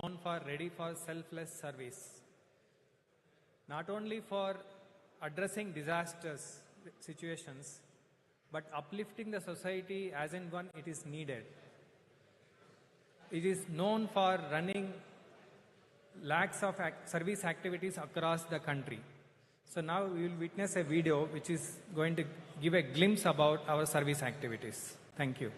known for ready for selfless service, not only for addressing disasters situations, but uplifting the society as and when it is needed. It is known for running lakhs of service activities across the country. So now we will witness a video which is going to give a glimpse about our service activities. Thank you.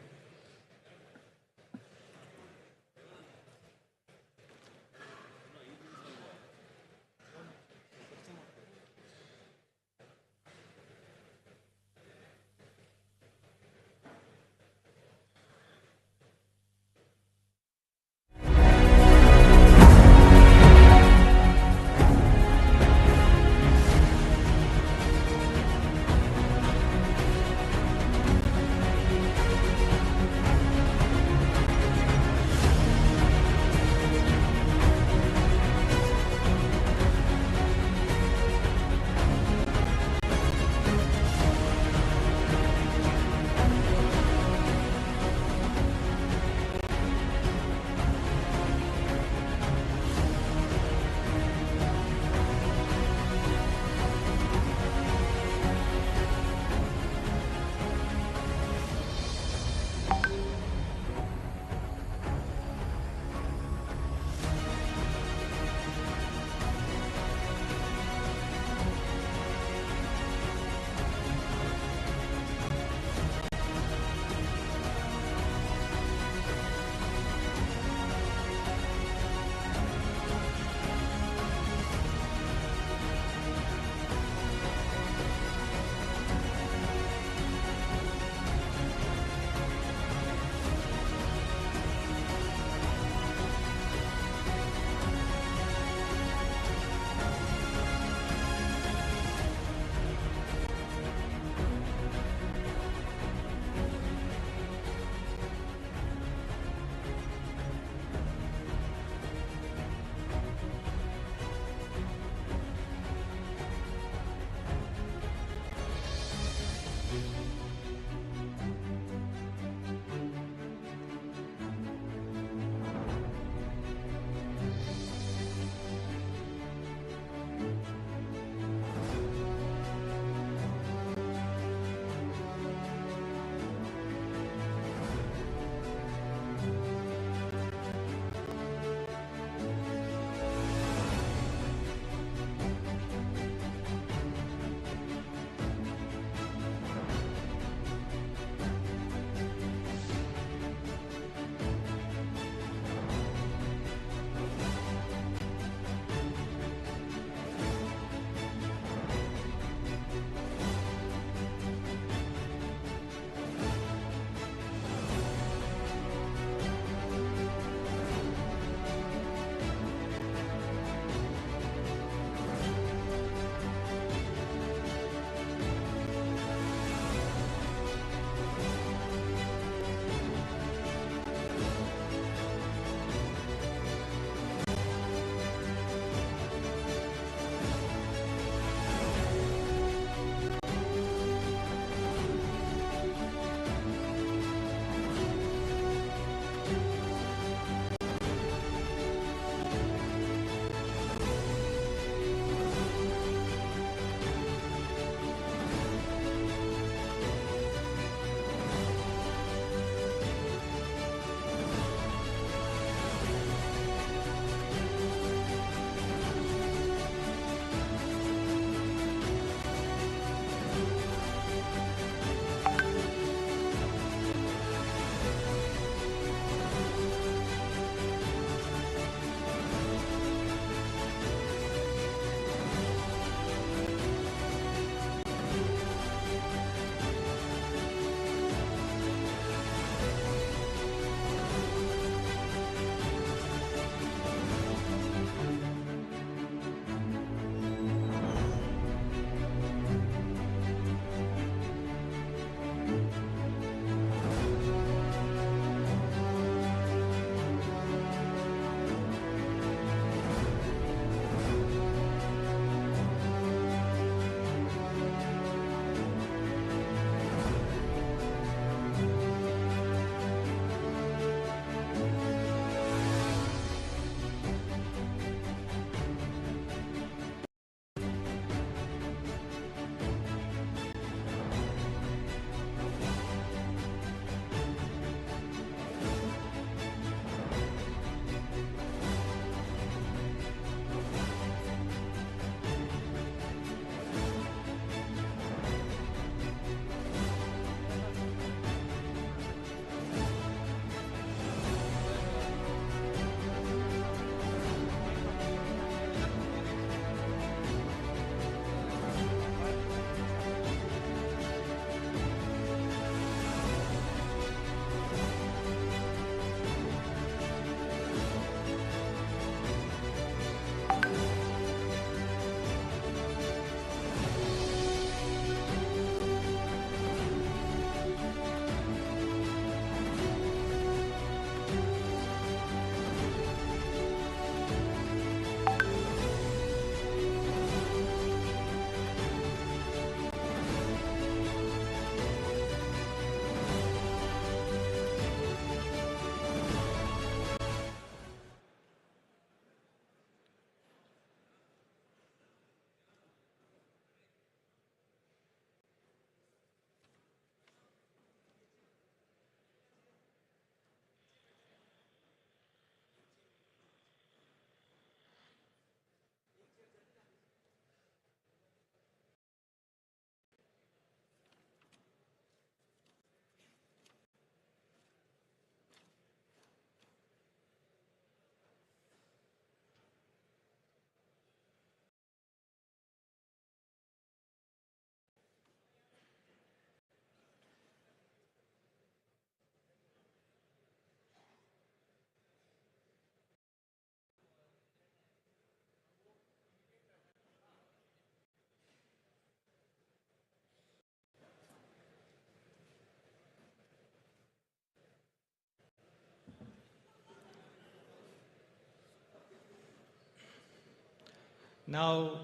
Now,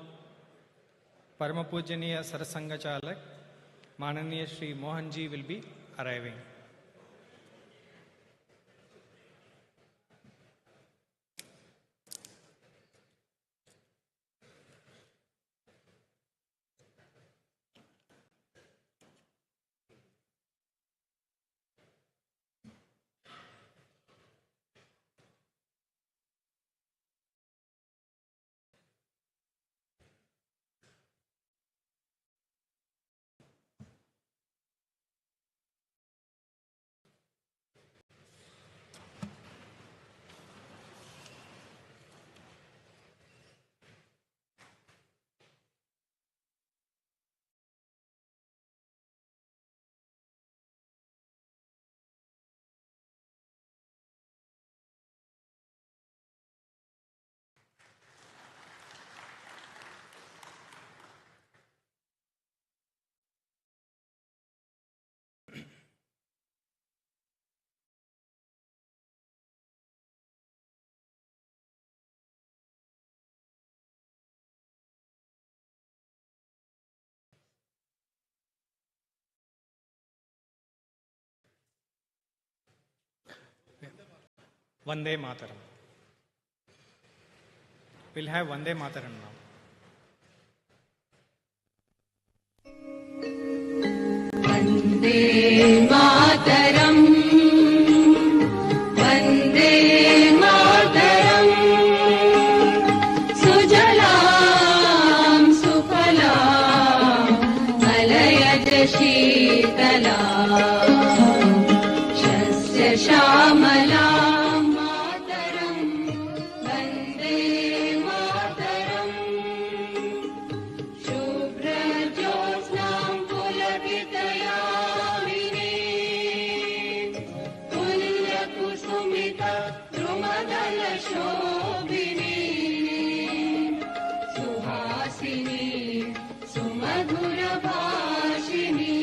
Parama Pujaniya Sarasanga Chalak, Mananiya Shri Mohanji will be arriving. Vande Mataram. We'll have Vande Mataram now. Vande Mataram, Vande Mataram, Sujalam Sufalam, Malayaj Sheetalam, Shasya Shamalam Mataram, Vande Mataram, Shubhra Jyotsnam Pulakitayamini, Pulya Kusumita Drumadala Shobhini, Suhasini Sumadhura Bhashini,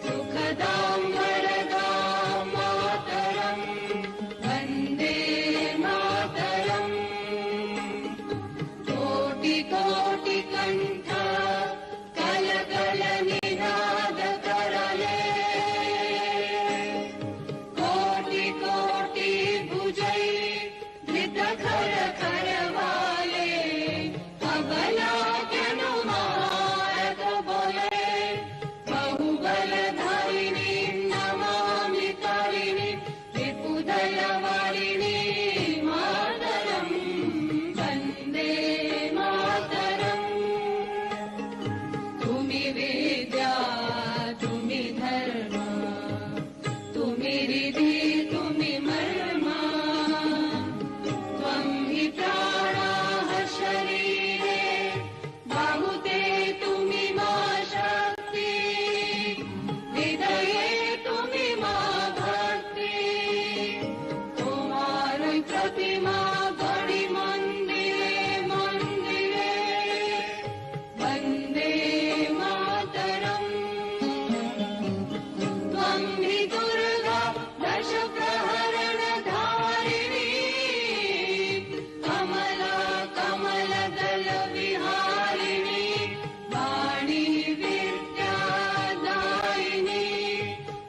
Sukhadam Varadam Mataram, Vande Mataram, Koti Koti Kantha Kala Kala Ninada Karale, Koti Koti Bhujai Dhrita Khara Kharavale, Abala Kanu Maharata Bole, Bahubaladharini Namami Tarini, Vipudayavarini Mataram, Vande Mataram, Tumi Vidya, Tumi Dharma, Tumi Riddhi, Tumi Marma, Tvam hi Pranaha Sharire, Bahute Tumi Ma Shakti, Hridaye Tumi Ma Bhakti, Tomaroy Pratima Gadi Mandire Mandire, Vande Mataram, Tvam hi Durga Dasha Praharana Dharini, Kamala Kamala Dala Viharini, Vani Vidya Daini,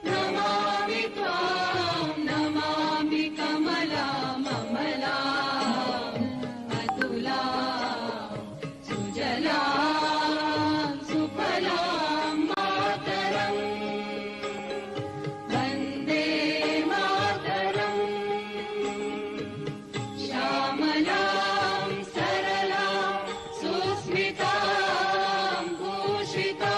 Namami Tvam, Namami Kamala Mamala, Atula, Sujala, Supala, Mataram, Vande Mataram, Shamalam, Saralam, Susmitam, Bhushitam,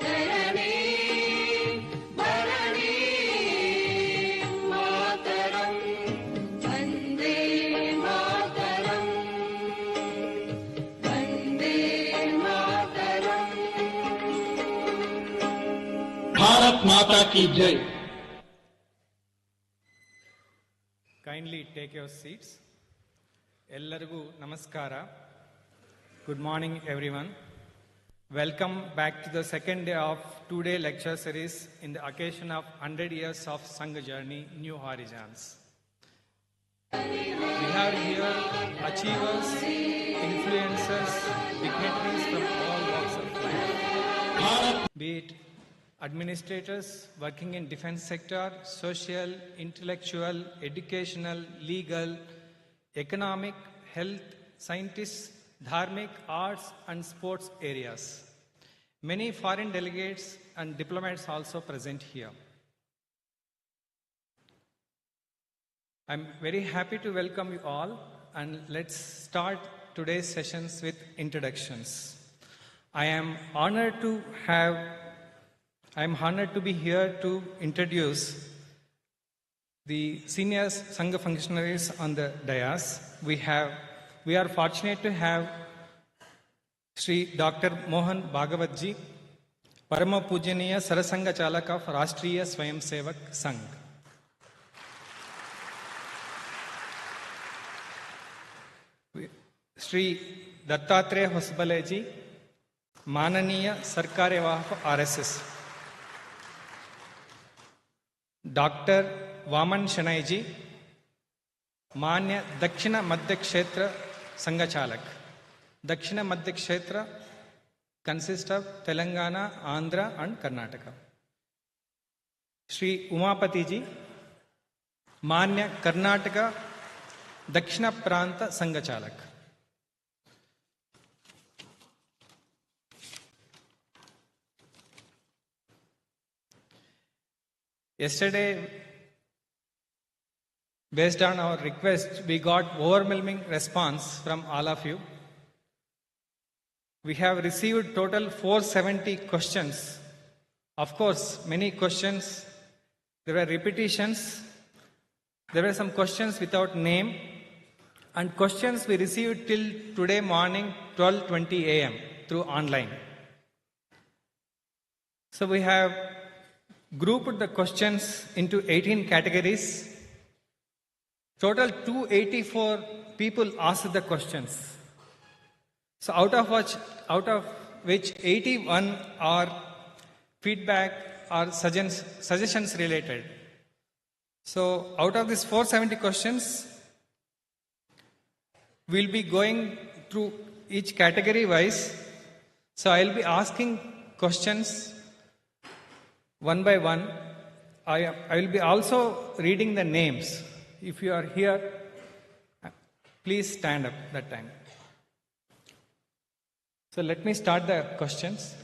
Dharanim, Bharanim, Mataram, Vande Mataram, Vande Mataram. Bharat माता की जय। Kindly take your seats. Ellargu Namaskara. Good morning, everyone. Welcome back to the second day of two-day lecture series in the occasion of 100 years of Sangha Journey, New Horizons. We have here achievers, influencers, dignitaries from all walks of life, be it administrators working in defense sector, social, intellectual, educational, legal, economic, health, scientists, dharmic, arts and sports areas. Many foreign delegates and diplomats also present here. I'm very happy to welcome you all, and let's start today's sessions with introductions. I am honored to be here to introduce the senior Sangha functionaries on the dais. We are fortunate to have Sri Dr. Mohan Bhagavatji, Parama Pujaniya Sarasanga Chalaka of Rashtriya Swayam Sevak Sangh. Sri Dattatreya Hosbaleji, Mananiya Sarkarevaha of RSS. Dr. Vaman Shanaiji, Manya Dakshina Madhya Kshetra Sangachalak. Dakshina Madhya Kshetra consists of Telangana, Andhra and Karnataka. Sri Umapatiji, Manya Karnataka Dakshina Pranta Sangachalak. Yesterday, based on our request, we got overwhelming response from all of you. We have received total 470 questions. Of course, many questions, there were repetitions, there were some questions without name, and questions we received till today morning 12:20 a.m. through online. So we have grouped the questions into 18 categories. Total 284 people asked the questions. So out of which 81 are feedback or suggestions related. So out of these 470 questions, we'll be going through each category wise. So I'll be asking questions one by one. I will be also reading the names. If you are here, please stand up that time. So let me start the questions.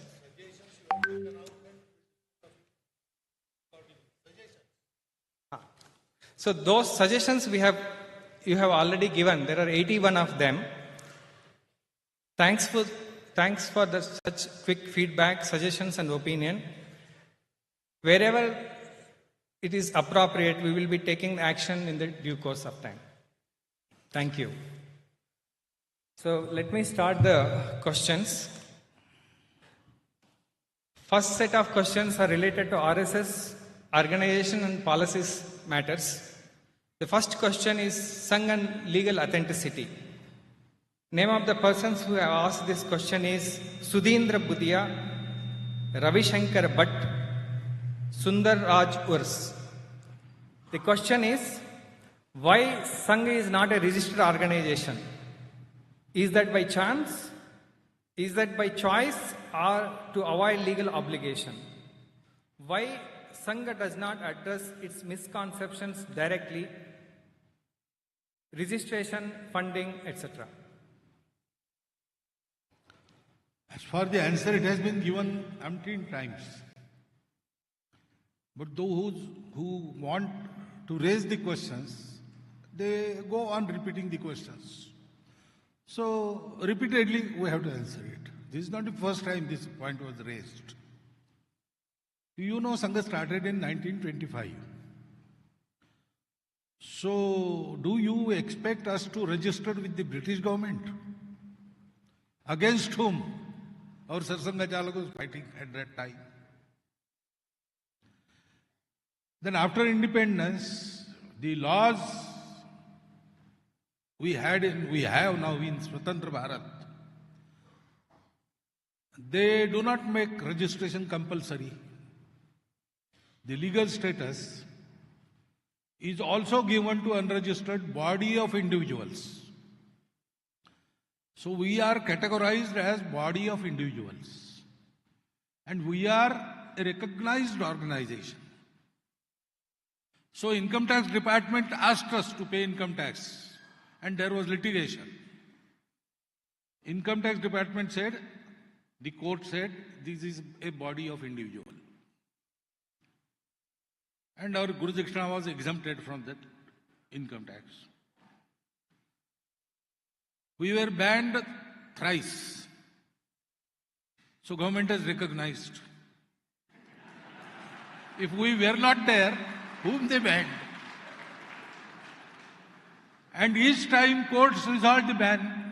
So those suggestions you have already given. There are 81 of them. Thanks for such quick feedback, suggestions and opinion. Wherever it is appropriate, we will be taking action in the due course of time. Thank you. So let me start the questions. First set of questions are related to RSS, organization and policies matters. The first question is Sangh and legal authenticity. Name of the persons who have asked this question is Sudhindra Budia, Ravi Shankar Bhatt, Sundar Raj Urs. The question is, why Sangh is not a registered organization? Is that by chance? Is that by choice or to avoid legal obligation? Why Sangha does not address its misconceptions directly, registration, funding, etc.? As for the answer, it has been given umpteen times. But those who want to raise the questions, they go on repeating the questions. So, repeatedly we have to answer it. This is not the first time this point was raised. You know, Sangha started in 1925. So, do you expect us to register with the British government? Against whom our Sarsanga Chalaka was fighting at that time? Then after independence, the laws we have now in Swatantra Bharat, they do not make registration compulsory. The legal status is also given to unregistered body of individuals. So we are categorized as body of individuals. And we are a recognized organization. So Income Tax Department asked us to pay income tax, and there was litigation. Income Tax Department said, the court said, this is a body of individual. And our Guru Dakshina was exempted from that income tax. We were banned thrice. So government has recognized. If we were not there, whom they banned? And each time courts resolved the ban,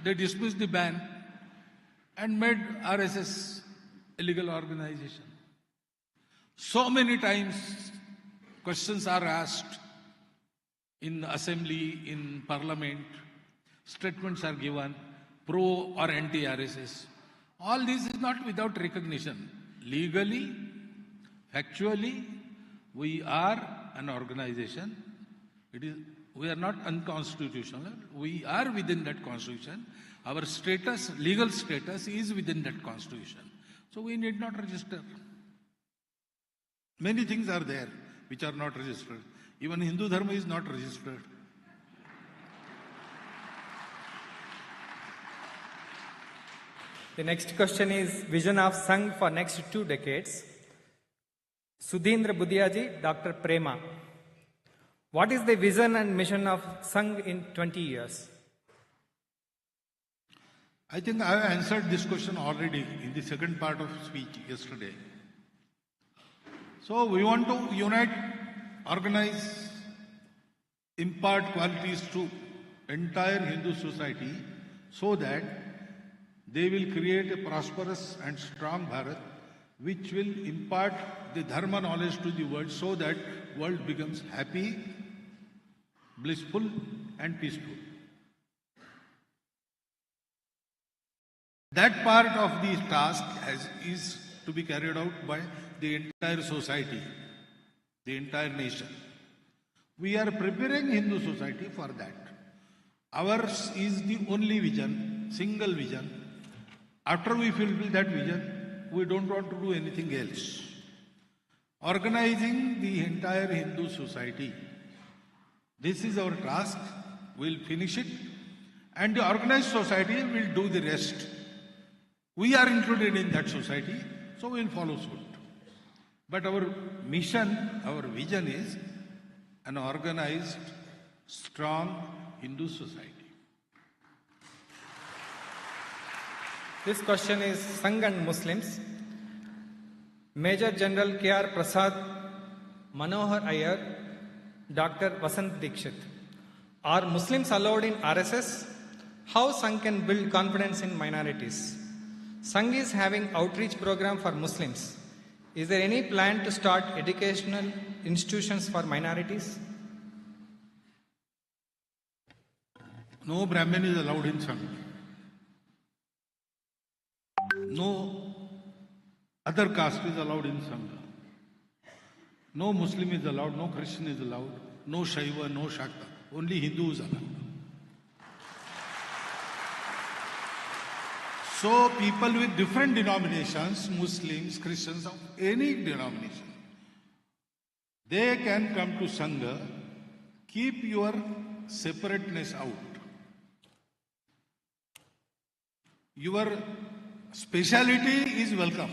they dismissed the ban and made RSS a legal organization. So many times questions are asked in assembly, in parliament, statements are given, pro or anti-RSS. All this is not without recognition. Legally, factually, we are an organization. We are not unconstitutional. We are within that constitution. Our status, legal status is within that constitution. So we need not register. Many things are there which are not registered. Even Hindu Dharma is not registered. The next question is vision of Sangh for next 2 decades. Sudhindra Budhiaji, Dr. Prema. What is the vision and mission of Sangh in 20 years? I think I have answered this question already in the second part of speech yesterday. So we want to unite, organize, impart qualities to entire Hindu society so that they will create a prosperous and strong Bharat which will impart the dharma knowledge to the world so that world becomes happy, blissful and peaceful. That part of the task is to be carried out by the entire society, the entire nation. We are preparing Hindu society for that. Ours is the only vision, single vision. After we fulfill that vision, we don't want to do anything else. Organizing the entire Hindu society. This is our task. We'll finish it. And the organized society will do the rest. We are included in that society, so we'll follow suit. But our mission, our vision is an organized, strong Hindu society. This question is Sangh and Muslims. Major General K.R. Prasad, Manohar Iyer, Dr. Vasant Dikshit. Are Muslims allowed in RSS? How Sangh can build confidence in minorities? Sangh is having outreach program for Muslims. Is there any plan to start educational institutions for minorities? No Brahmin is allowed in Sangh. No other caste is allowed in Sangha. No Muslim is allowed, no Christian is allowed, no Shaiva, no Shakta. Only Hindu is allowed. So people with different denominations, Muslims, Christians of any denomination, they can come to Sangha. Keep your separateness out. Your speciality is welcome.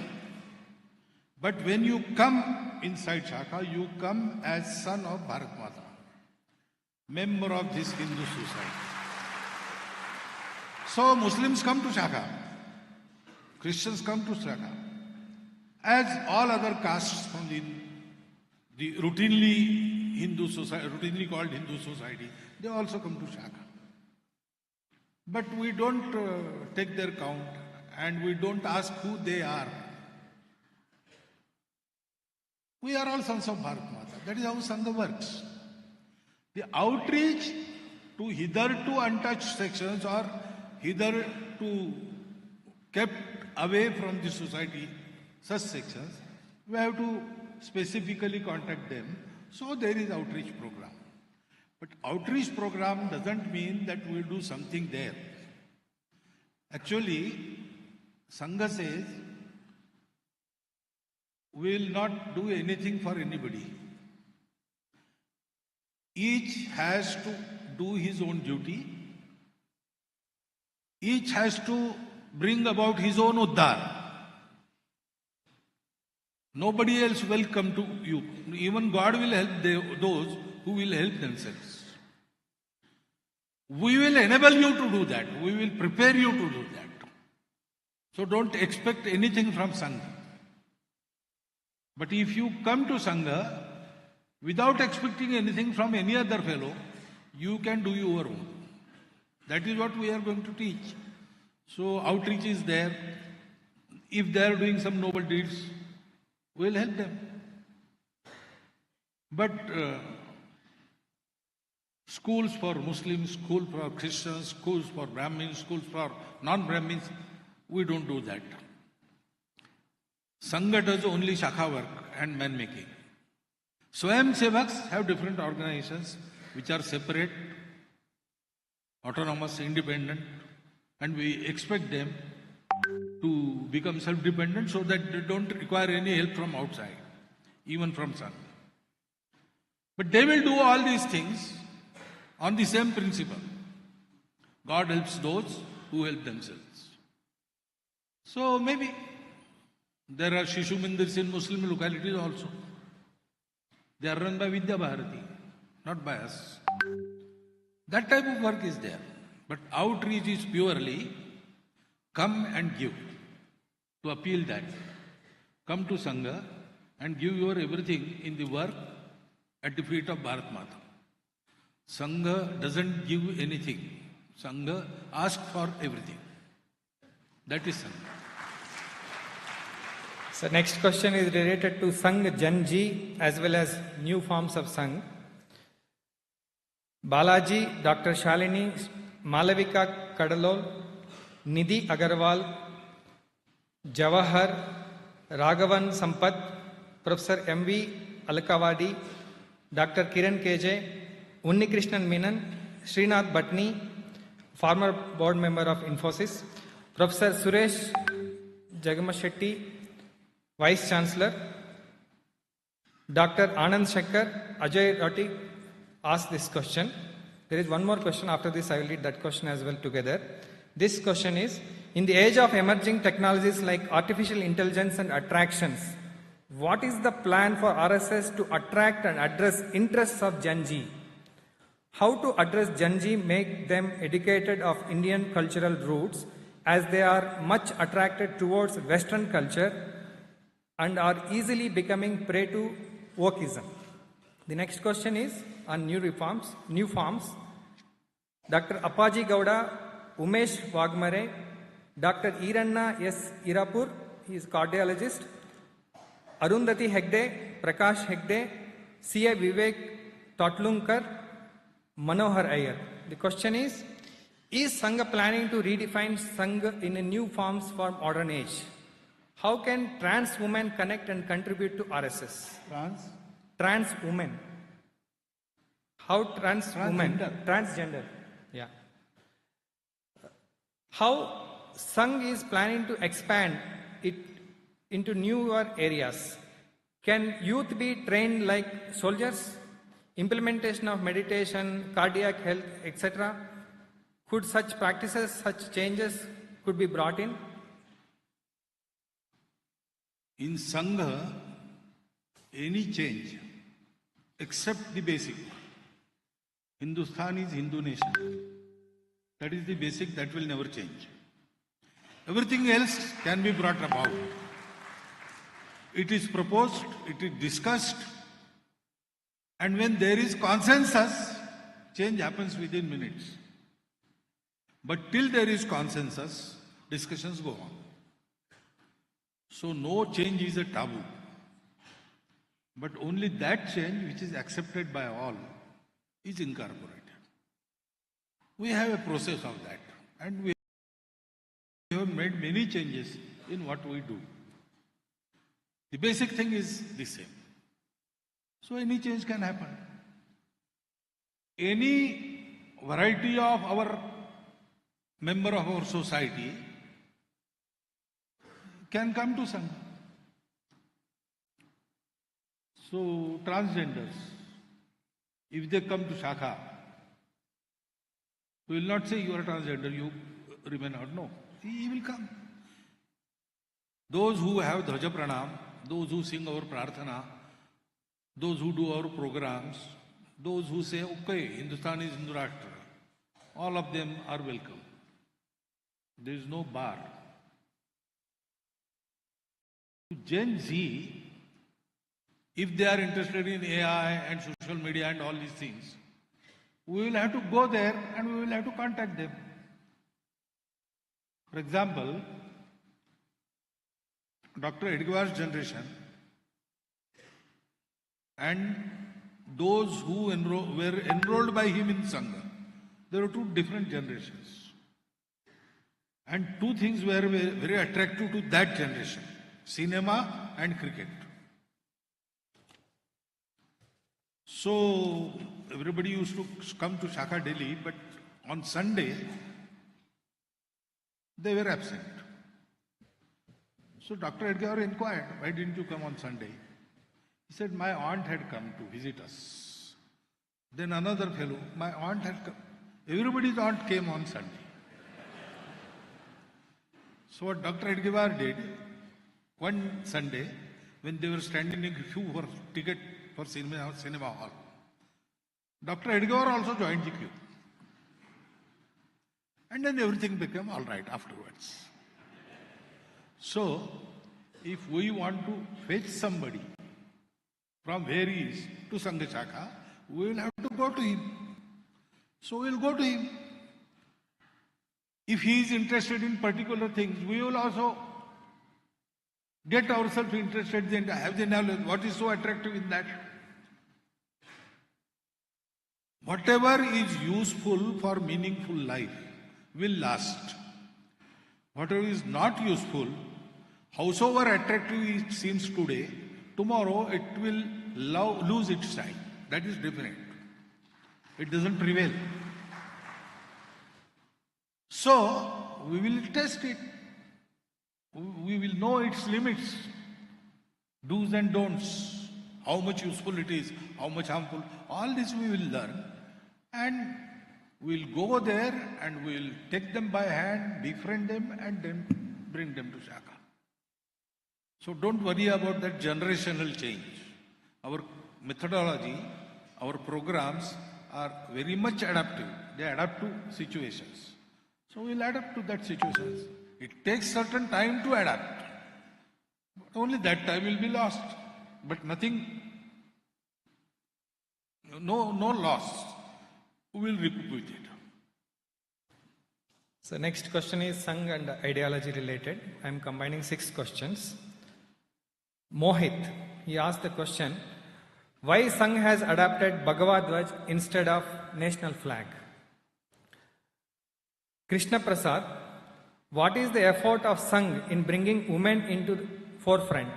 But when you come inside Shaka, you come as son of Bharat Mata, member of this Hindu society. So Muslims come to Shaka, Christians come to Shaka, as all other castes from the routinely Hindu society, routinely called Hindu society, they also come to Shaka. But we don't take their count and we don't ask who they are. We are all sons of Bharat Mata. That is how Sangha works. The outreach to hitherto untouched sections or hitherto kept away from the society, such sections, we have to specifically contact them So there is outreach program. But outreach program doesn't mean that we will do something there. Actually, Sangha says we will not do anything for anybody. Each has to do his own duty. Each has to bring about his own uddhar. Nobody else will come to you. Even God will help those who will help themselves. We will enable you to do that. We will prepare you to do that. So don't expect anything from Sangha. But if you come to Sangha without expecting anything from any other fellow, you can do your own. That is what we are going to teach. So outreach is there. If they are doing some noble deeds, we will help them. But schools for Muslims, schools for Christians, schools for Brahmins, schools for non-Brahmins, we don't do that. Sangha does only shakha work and man making. Swayam Sevaks have different organizations which are separate, autonomous, independent, and we expect them to become self-dependent so that they don't require any help from outside, even from Sangha. But they will do all these things on the same principle. God helps those who help themselves. So maybe there are Shishu Mandirs in Muslim localities also. They are run by Vidya Bharati, not by us. That type of work is there. But outreach is purely come and give. To appeal that. Come to Sangha and give your everything in the work at the feet of Bharat Mata. Sangha doesn't give anything. Sangha asks for everything. That is Sangha. So next question is related to Sangh Janji as well as new forms of Sangh. Balaji, Dr. Shalini, Malavika Kadalol, Nidhi Agarwal, Jawahar, Raghavan Sampath, Professor M.V. Alkawadi, Dr. Kiran KJ, Unnikrishnan Menon, Srinath Bhatni, former board member of Infosys, Professor Suresh Jagamashetty, Vice Chancellor, Dr. Anand Shankar, Ajay Roti asked this question. There is one more question. After this, I will read that question as well together. This question is, in the age of emerging technologies like artificial intelligence and attractions, what is the plan for RSS to attract and address interests of Gen Z? How to address Gen Z, make them educated of Indian cultural roots as they are much attracted towards Western culture and are easily becoming prey to wokeism. The next question is on new forms. Dr. Appaji Gowda, Umesh Wagmare, Dr. Iranna S. Irapur, he is cardiologist, Arundhati Hegde, Prakash Hegde, C.A. Vivek Totlunker, Manohar Iyer. The question is Sangha planning to redefine Sangha in a new forms for modern age? How can trans women connect and contribute to RSS? Trans women. How trans women? Transgender. Yeah. How Sangh is planning to expand it into newer areas? Can youth be trained like soldiers? Implementation of meditation, cardiac health, etc. Could such practices, such changes could be brought in? In Sangha, any change except the basic. Hindustan is Hindu nation. That is the basic, that will never change. Everything else can be brought about. It is proposed, it is discussed, and when there is consensus, change happens within minutes. But till there is consensus, discussions go on. So no change is a taboo. But only that change which is accepted by all is incorporated. We have a process of that, and we have made many changes in what we do. The basic thing is the same. So So any change can happen. Any variety of our member of our society can come to Sangha. So transgenders, if they come to Shakha, we will not say you are a transgender, you remain out. No, he will come. Those who have Dhwaja Pranam, those who sing our Prarthana, those who do our programs, those who say, okay, Hindustan is Hindu Rashtra, all of them are welcome. There is no bar. Gen Z, if they are interested in AI and social media and all these things, we will have to go there and we will have to contact them. For example, Dr. Edgar's generation and those who were enrolled by him in Sangha, there were two different generations. And two things were very attractive to that generation: cinema and cricket. So everybody used to come to Shakha Delhi, but on Sunday they were absent. So Dr. Edgar inquired, why didn't you come on Sunday? He said, my aunt had come to visit us. Then another fellow, my aunt had come. Everybody's aunt came on Sunday. So what Dr. Edgar did, one Sunday, when they were standing in queue for ticket for cinema hall, Dr. Edgar also joined the queue. And then everything became all right afterwards. So, if we want to fetch somebody from where he is to Sangha Shakha, we will have to go to him. So we will go to him. If he is interested in particular things, we will also get ourselves interested in, have the knowledge. What is so attractive in that? Whatever is useful for meaningful life will last. Whatever is not useful, howsoever attractive it seems today, tomorrow it will lose its shine. That is different. It doesn't prevail. So, we will test it. We will know its limits, do's and don'ts, how much useful it is, how much harmful. All this we will learn, and we will go there and we will take them by hand, befriend them, and then bring them to Shakha. So don't worry about that generational change. Our methodology, our programs are very much adaptive. They adapt to situations. So we'll adapt to that situations. It takes certain time to adapt. Only that time will be lost. But nothing, no loss. We will recoup with it. So next question is Sangh and ideology related. I am combining 6 questions. Mohit, he asked the question, why Sangh has adopted Bhagavad Dvaj instead of national flag? Krishna Prasad, what is the effort of Sangh in bringing women into the forefront?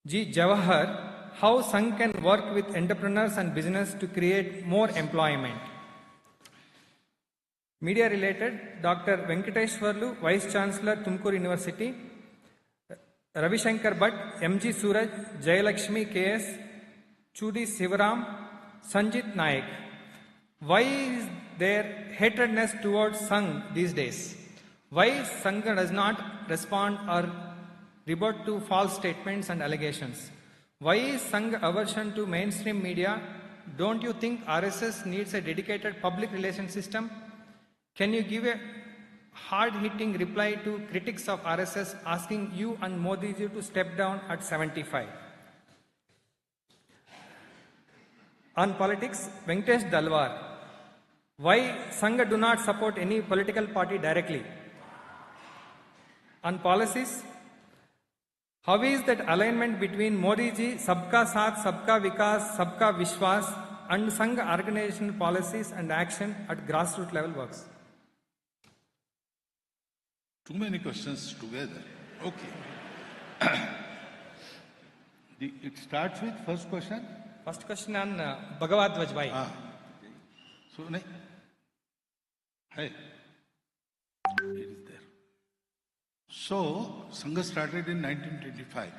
G. Jawahar, how Sangh can work with entrepreneurs and business to create more employment? Media related, Dr. Venkateshwarlu, Vice Chancellor, Tumkur University, Ravi Shankar Bhatt, MG Suraj, Jayalakshmi KS, Chudi Sivaram, Sanjit Naik. Why is there hatredness towards Sangh these days? Why Sangh does not respond or rebut to false statements and allegations? Why is Sangh aversion to mainstream media? Don't you think RSS needs a dedicated public relations system? Can you give a hard-hitting reply to critics of RSS asking you and Modi ji to step down at 75? On politics, Venkatesh Dalwar. Why Sangha do not support any political party directly? On policies, how is that alignment between Modi ji, Sabka Saath, Sabka Vikas, Sabka Vishwas and Sangha organizational policies and action at grassroots level works? Too many questions together. Okay. It starts with first question. First question on Bhagavad Dvaj Bhai. So, nahi. Hey, it is there. So, Sangha started in 1925.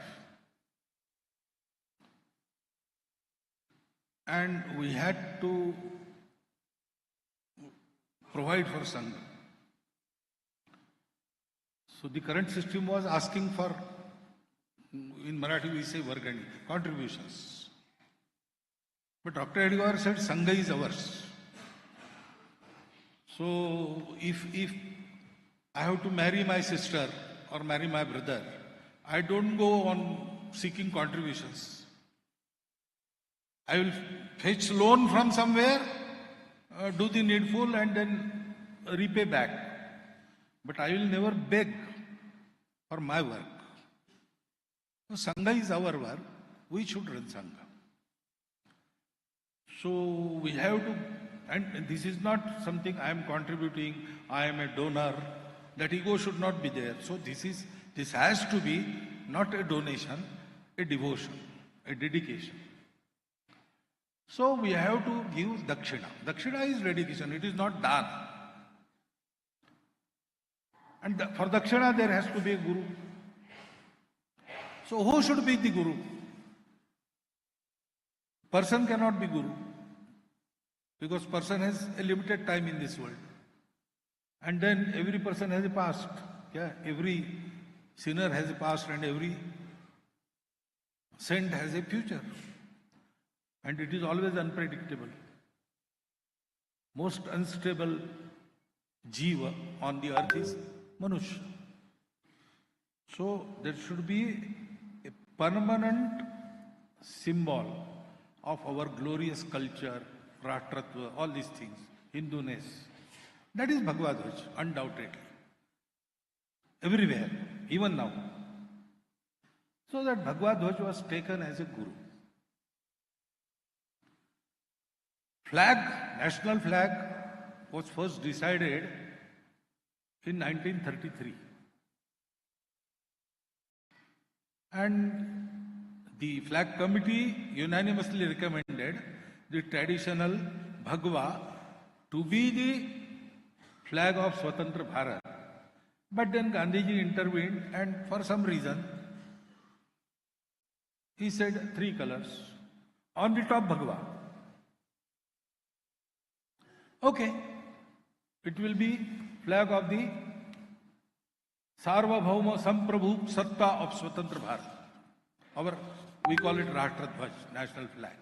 And we had to provide for Sangha. So the current system was asking for, in Marathi we say Vargani, contributions. But Dr. Edgar said Sangha is ours. So if I have to marry my sister or marry my brother, I don't go on seeking contributions. I will fetch loan from somewhere, do the needful and then repay back. But I will never beg for my work. So Sangha is our work. We should run Sangha. So we have to, and this is not something I am contributing, I am a donor. That ego should not be there. So this has to be not a donation, a devotion, a dedication. So we have to give dakshina. Dakshina is dedication, it is not dana. And for dakshina there has to be a guru. So who should be the guru? Person cannot be guru. Because person has a limited time in this world. And then every person has a past. Yeah, every sinner has a past and every saint has a future. And it is always unpredictable. Most unstable jiva on the earth is Manushya. So there should be a permanent symbol of our glorious culture, Rashtrattva, all these things, Hinduness. That is Bhagavad Dvaj, undoubtedly. Everywhere, even now. So that Bhagavad Dvaj was taken as a guru. Flag, national flag, was first decided in 1933. And the flag committee unanimously recommended the traditional Bhagwa to be the flag of Swatantra Bharat. But then Gandhiji intervened and for some reason he said 3 colors. On the top Bhagwa. Okay, it will be flag of the Sarvabhauma Samprabhu Satta of Swatantra Bharat. We call it Rashtrattva, national flag.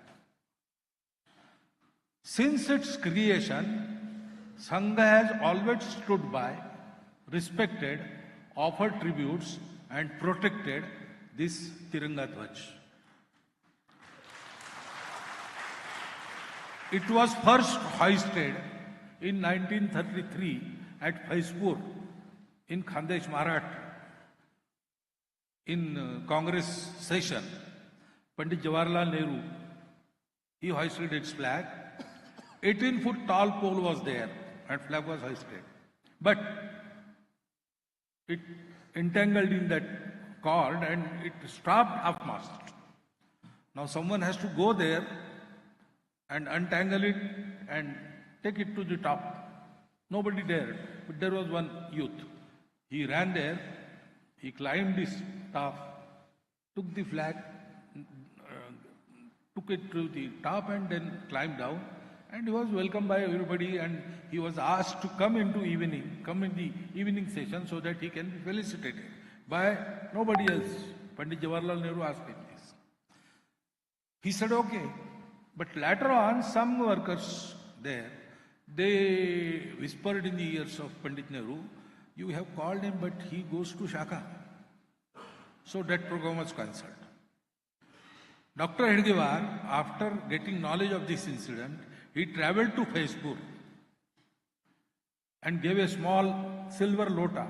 Since its creation, Sangha has always stood by, respected, offered tributes and protected this Tiranga Dvaj. It was first hoisted in 1933 at Faizpur in Khandesh, Maharashtra. In Congress session, Pandit Jawaharlal Nehru, he hoisted its flag. 18-foot tall pole was there and flag was hoisted. But it entangled in that cord and it stopped half-mast. Now someone has to go there and untangle it and take it to the top. Nobody dared, but there was one youth. He ran there, he climbed this top, took the flag, took it to the top and then climbed down. And he was welcomed by everybody and he was asked to come in the evening session so that he can be felicitated by nobody else. Pandit Jawaharlal Nehru asked him this. He said, okay. But later on, some workers there, they whispered in the ears of Pandit Nehru, you have called him, but he goes to Shaka. So that program was cancelled. Dr. Hedgewar, after getting knowledge of this incident, he travelled to Faizpur and gave a small silver lota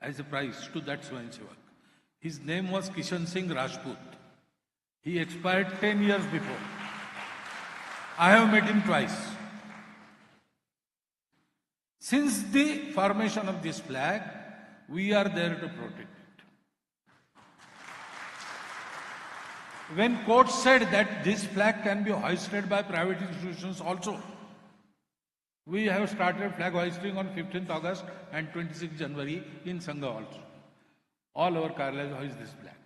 as a prize to that Swayamsevak. His name was Kishan Singh Rajput. He expired 10 years before. I have met him twice. Since the formation of this flag, we are there to protect it. when court said that this flag can be hoisted by private institutions also, we have started flag hoisting on 15th August and 26th January in Sangha also. All our Karyalayas hoist these flags.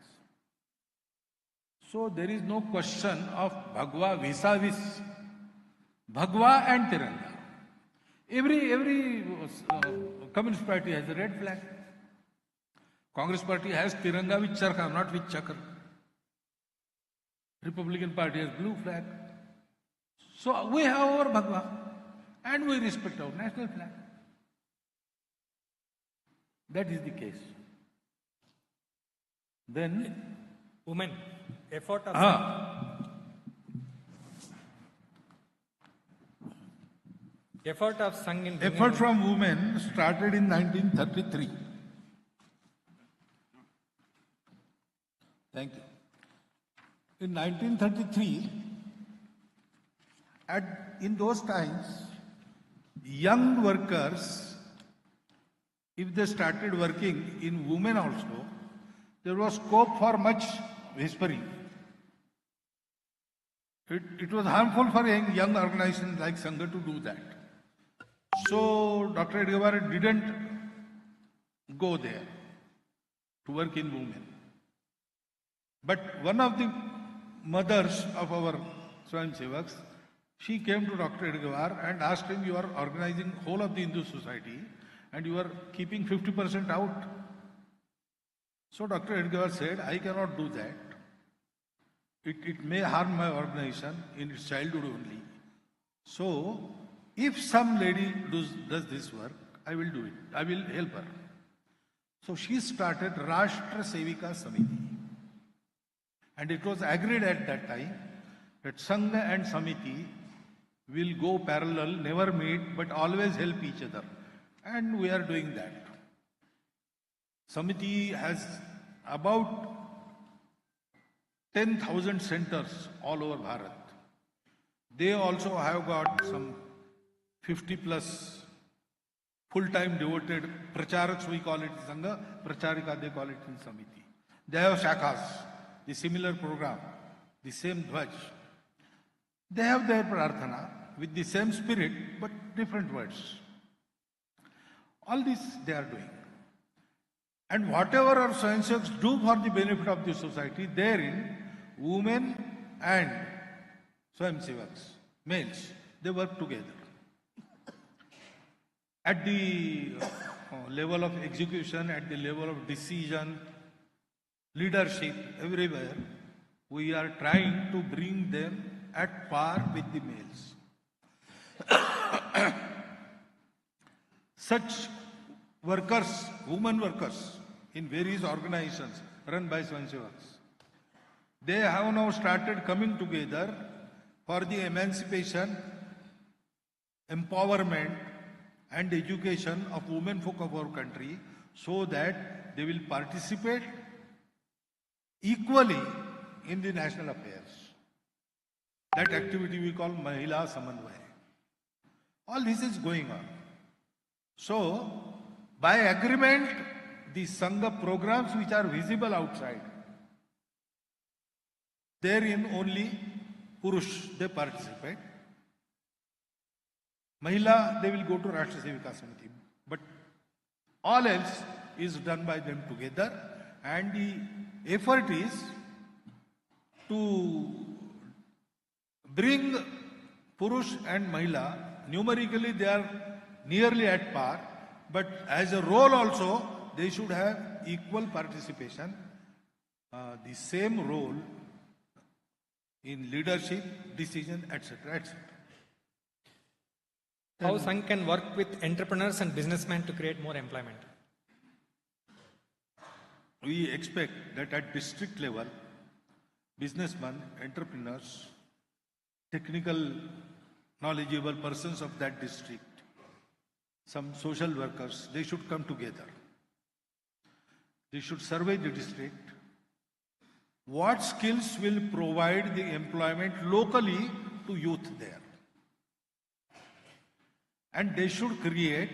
So there is no question of Bhagwa vis-a-vis Bhagwa and Tiranga. Every Communist Party has a red flag. Congress Party has Tiranga with Charkha, not with Chakra. Republican Party has blue flag. So we have our Bhagwa and we respect our national flag. That is the case. Then Women, effort of effort of Sangh in bringing effort from women started in 1933. Thank you. In 1933, in those times, young workers, if they started working in women also, there was scope for much whispering. It was harmful for a young organization like Sangha to do that. So Dr. Edgar didn't go there to work in women. But one of the mothers of our Swayamsevaks, she came to Dr. Edgar and asked him, you are organizing whole of the Hindu society and you are keeping 50% out. So Dr. Edgar said, I cannot do that. It may harm my organization in its childhood only. So, if some lady does this work, I will do it. I will help her. So she started Rashtra Sevika Samiti. And it was agreed at that time that Sangha and Samiti will go parallel, never meet, but always help each other. And we are doing that. Samiti has about 10,000 centers all over Bharat. They also have got some 50 plus full-time devoted pracharaks, we call it Sangha, pracharika they call it in Samiti. They have shakhas, the similar program, the same dhwaj. They have their prarthana with the same spirit but different words. All this they are doing. And whatever our Swayamsevaks do for the benefit of the society, therein women and Swayamsevaks, males, they work together. At the level of execution, at the level of decision, leadership, everywhere, we are trying to bring them at par with the males. Such workers, women workers in various organizations run by Swayamsevaks, they have now started coming together for the emancipation, empowerment and education of women folk of our country so that they will participate equally in the national affairs. That activity we call Mahila Samanvaya. All this is going on. So, by agreement, the Sangha programs which are visible outside, therein only Purush, they participate. Mahila, they will go to Rashtra Sevika Samiti. But all else is done by them together, and the effort is to bring Purush and Mahila, numerically they are nearly at par, but as a role also, they should have equal participation, the same role in leadership, decision, etc., etc. How Sangh can work with entrepreneurs and businessmen to create more employment? We expect that at district level, businessmen, entrepreneurs, technical, knowledgeable persons of that district, some social workers, they should come together. They should survey the district. What skills will provide the employment locally to youth there? And they should create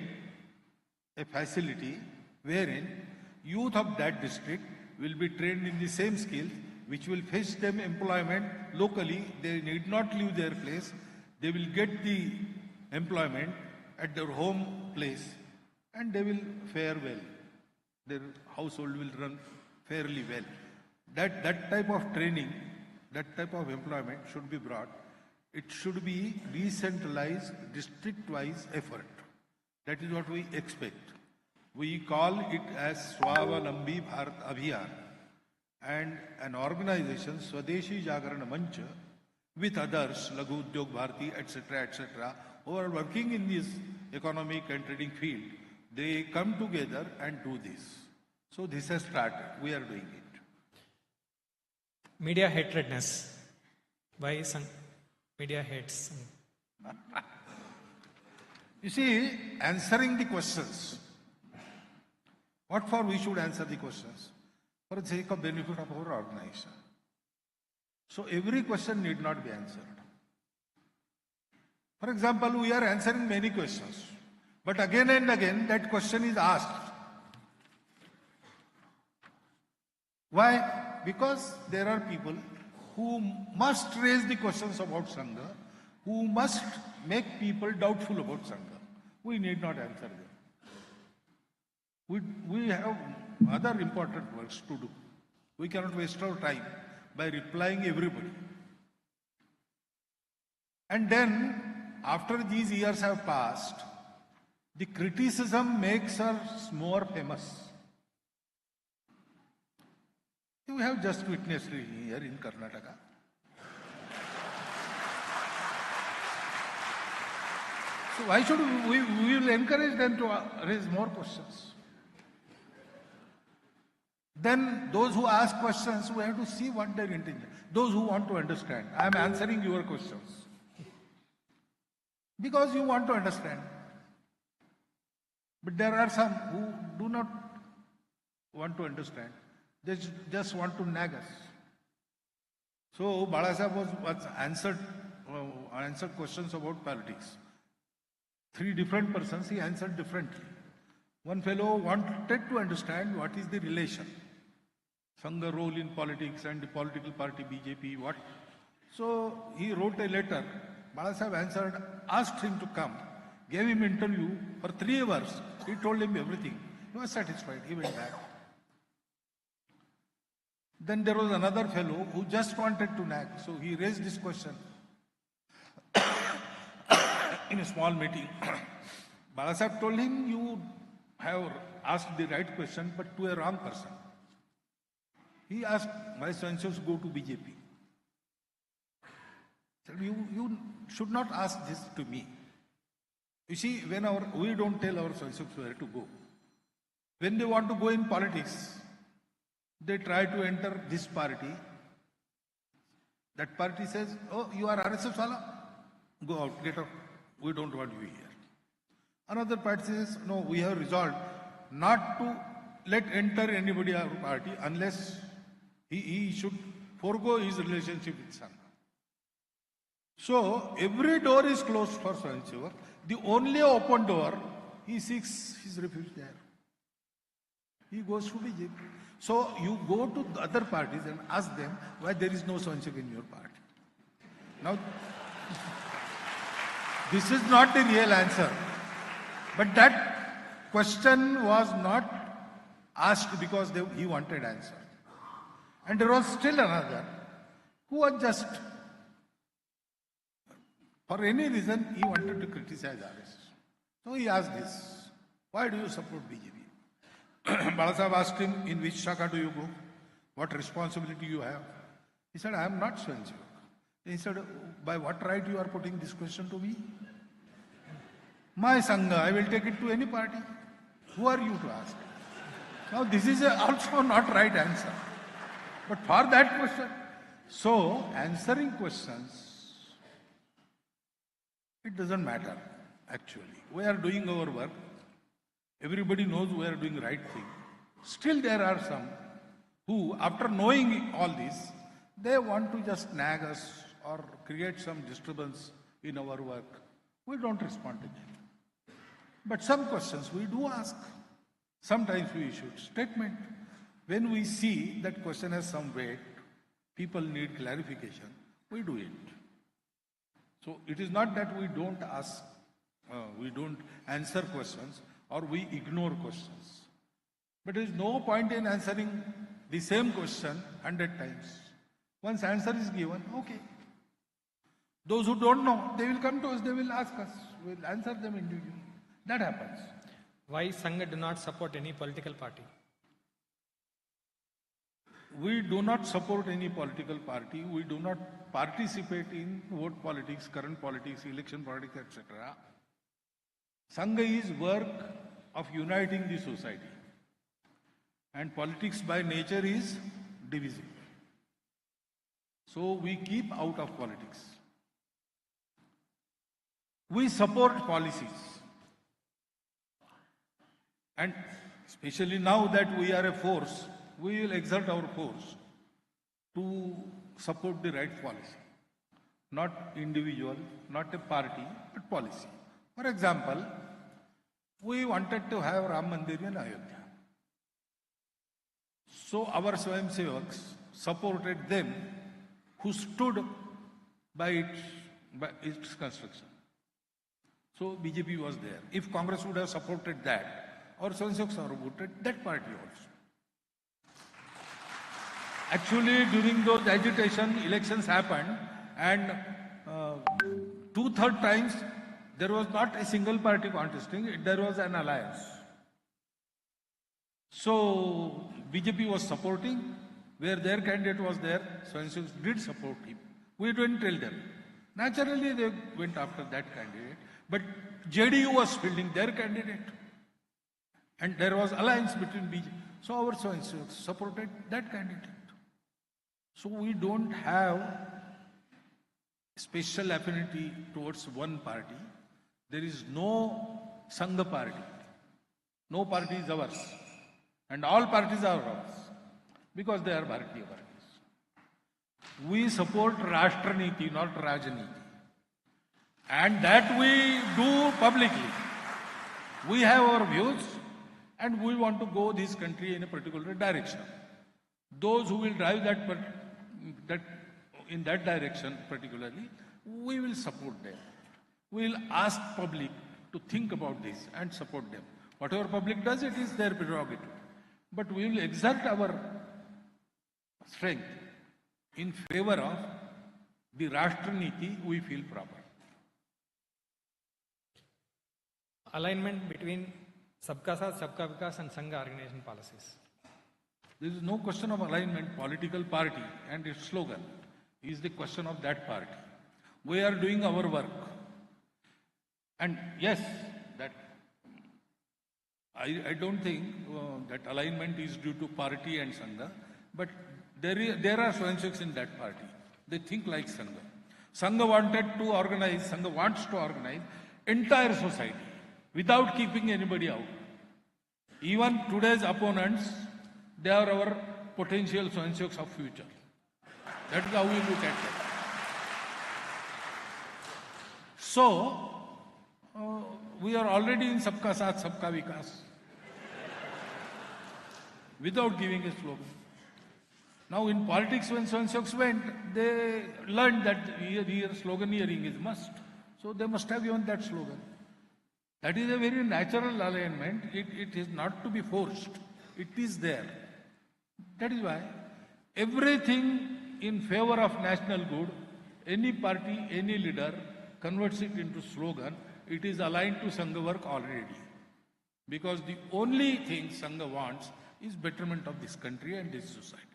a facility wherein youth of that district will be trained in the same skills which will fetch them employment locally. They need not leave their place. They will get the employment at their home place and they will fare well. Their household will run fairly well. That type of training, that type of employment should be brought. It should be decentralized, district-wise effort. That is what we expect. We call it as Swavalambi Bharat Abhiyan, and an organization, Swadeshi Jagarana Mancha, with others, Laghu Udyog Bharati, etc., who are working in this economic and trading field, they come together and do this. So this has started. We are doing it. Media hatredness. Why media hates? You see, answering the questions. What for we should answer the questions? For the sake of benefit of our organization. So every question need not be answered. For example, we are answering many questions. But again and again, that question is asked. Why? Because there are people who must raise the questions about Sangha, who must make people doubtful about Sangha. We need not answer them. We have other important works to do. We cannot waste our time by replying everybody. And then, after these years have passed, the criticism makes us more famous. You have just witnessed here in Karnataka. So why should we will encourage them to raise more questions. Then those who ask questions, we have to see what their intention. Those who want to understand. I am answering your questions. Because you want to understand. But there are some who do not want to understand. They just want to nag us. So Balasaheb was answered questions about politics. 3 different persons, he answered differently. One fellow wanted to understand what is the relation. Sangha role in politics and the political party BJP, what? So he wrote a letter. Balasaheb answered, asked him to come, gave him interview for 3 hours. He told him everything. He was satisfied. He went back. Then there was another fellow who just wanted to nag. So he raised this question in a small meeting. Balasaheb told him, you have asked the right question, but to a wrong person. He asked, why so-and-so go to BJP? He said, you should not ask this to me. You see, when we don't tell our so-and-so where to go. When they want to go in politics, they try to enter this party. That party says, oh, you are RSS wala? Go out, get out. We don't want you here. Another party says, no, we have resolved not to let enter anybody our party unless he should forego his relationship with Sangha. So, every door is closed for so-and-so. The only open door, he seeks his refuge there. He goes to BJP. So, you go to the other parties and ask them why there is no so-and-so in your party. Now, this is not the real answer. But that question was not asked because he wanted answer. And there was still another who was just, for any reason, he wanted to criticize RSS. So he asked this, why do you support BJP? Balasaheb asked him, in which shaka do you go? What responsibility you have? He said, I am not so-and-so. He said, by what right you are putting this question to me? My Sangha, I will take it to any party. Who are you to ask? Now this is also not right answer. But for that question, so answering questions, it doesn't matter actually. We are doing our work. Everybody knows we are doing the right thing. Still there are some who, after knowing all this, they want to just nag us or create some disturbance in our work. We don't respond to them. But some questions we do ask. Sometimes we issue statement. When we see that question has some weight, people need clarification, we do it. So it is not that we don't ask, we don't answer questions or we ignore questions. But there is no point in answering the same question 100 times. Once answer is given, okay. Those who don't know, they will come to us, they will ask us. We will answer them individually. That happens. Why Sangha do not support any political party? We do not support any political party. We do not participate in vote politics, current politics, election politics, etc. Sangha is work of uniting the society. And politics by nature is divisive. So we keep out of politics. We support policies. And especially now that we are a force, we will exert our force to support the right policy. Not individual, not a party, but policy. For example, we wanted to have Ram Mandir in Ayodhya. So our Swayamsevaks supported them who stood by its construction. So BJP was there. If Congress would have supported that, our Swayamsevaks supported that party also. Actually, during those agitation, elections happened, and 2/3 times there was not a single party contesting, there was an alliance. So BJP was supporting, where their candidate was there, Swayamsevaks did support him. We didn't tell them. Naturally, they went after that candidate, but JDU was fielding their candidate. And there was alliance between BJP. So our Swayamsevaks supported that candidate. So we don't have special affinity towards one party. There is no Sangha party. No party is ours. And all parties are ours. Because they are Bharatiya parties. We support Rashtra-niti, not Rajaniti. And that we do publicly. We have our views and we want to go this country in a particular direction. Those who will drive in that direction particularly, we will support them. We will ask public to think about this and support them. Whatever public does, it is their prerogative. But we will exert our strength in favor of the Rashtra-niti we feel proper. Alignment between Sabka Saath, Sabka Vikas and Sangha organization policies. There is no question of alignment. Political party and its slogan is the question of that party. We are doing our work. And yes, that I don't think that alignment is due to party and Sangha, but there are Swayamsevaks in that party. They think like Sangha. Sangha wants to organize entire society without keeping anybody out. Even today's opponents, they are our potential Swayamsevaks of future. That is how we look at it. So, we are already in Sabka Saath, Sabka Vikas. Without giving a slogan. Now in politics, when Swayamsevaks went, they learned that here slogan hearing is must. So they must have given that slogan. That is a very natural alignment. It is not to be forced. It is there. That is why everything in favor of national good, any party, any leader converts it into slogan, it is aligned to Sangha work already. Because the only thing Sangha wants is betterment of this country and this society.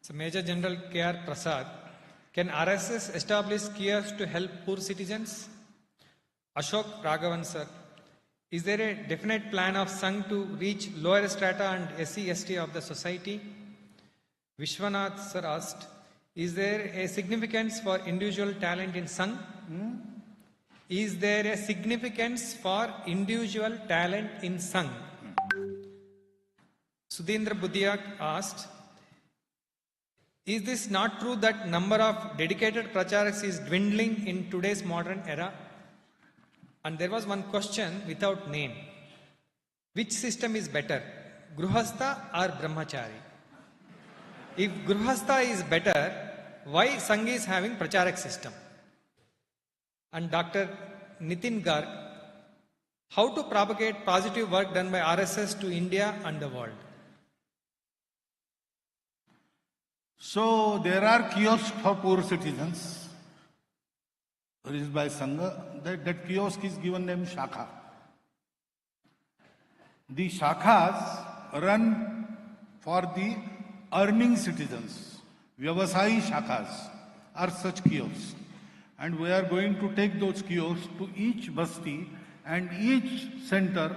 So Major General K.R. Prasad, can RSS establish kiosks to help poor citizens? Ashok Raghavan sir, is there a definite plan of Sangh to reach lower strata and SC/ST of the society? Vishwanath sir asked, is there a significance for individual talent in Sangh? Is there a significance for individual talent in Sangh? Sudhindra Budiak asked, is this not true that number of dedicated pracharaks is dwindling in today's modern era? And there was one question without name. Which system is better, Gruhastha or Brahmachari? if Grihastha is better, why Sangh is having Pracharak system? And Dr. Nitin Garg, how to propagate positive work done by RSS to India and the world? So there are kiosks for poor citizens, raised by Sangha. That kiosk is given name Shakha. The Shakhas run for the earning citizens. Vyavasayi Shakhas are such kiosks. And we are going to take those kiosks to each basti and each center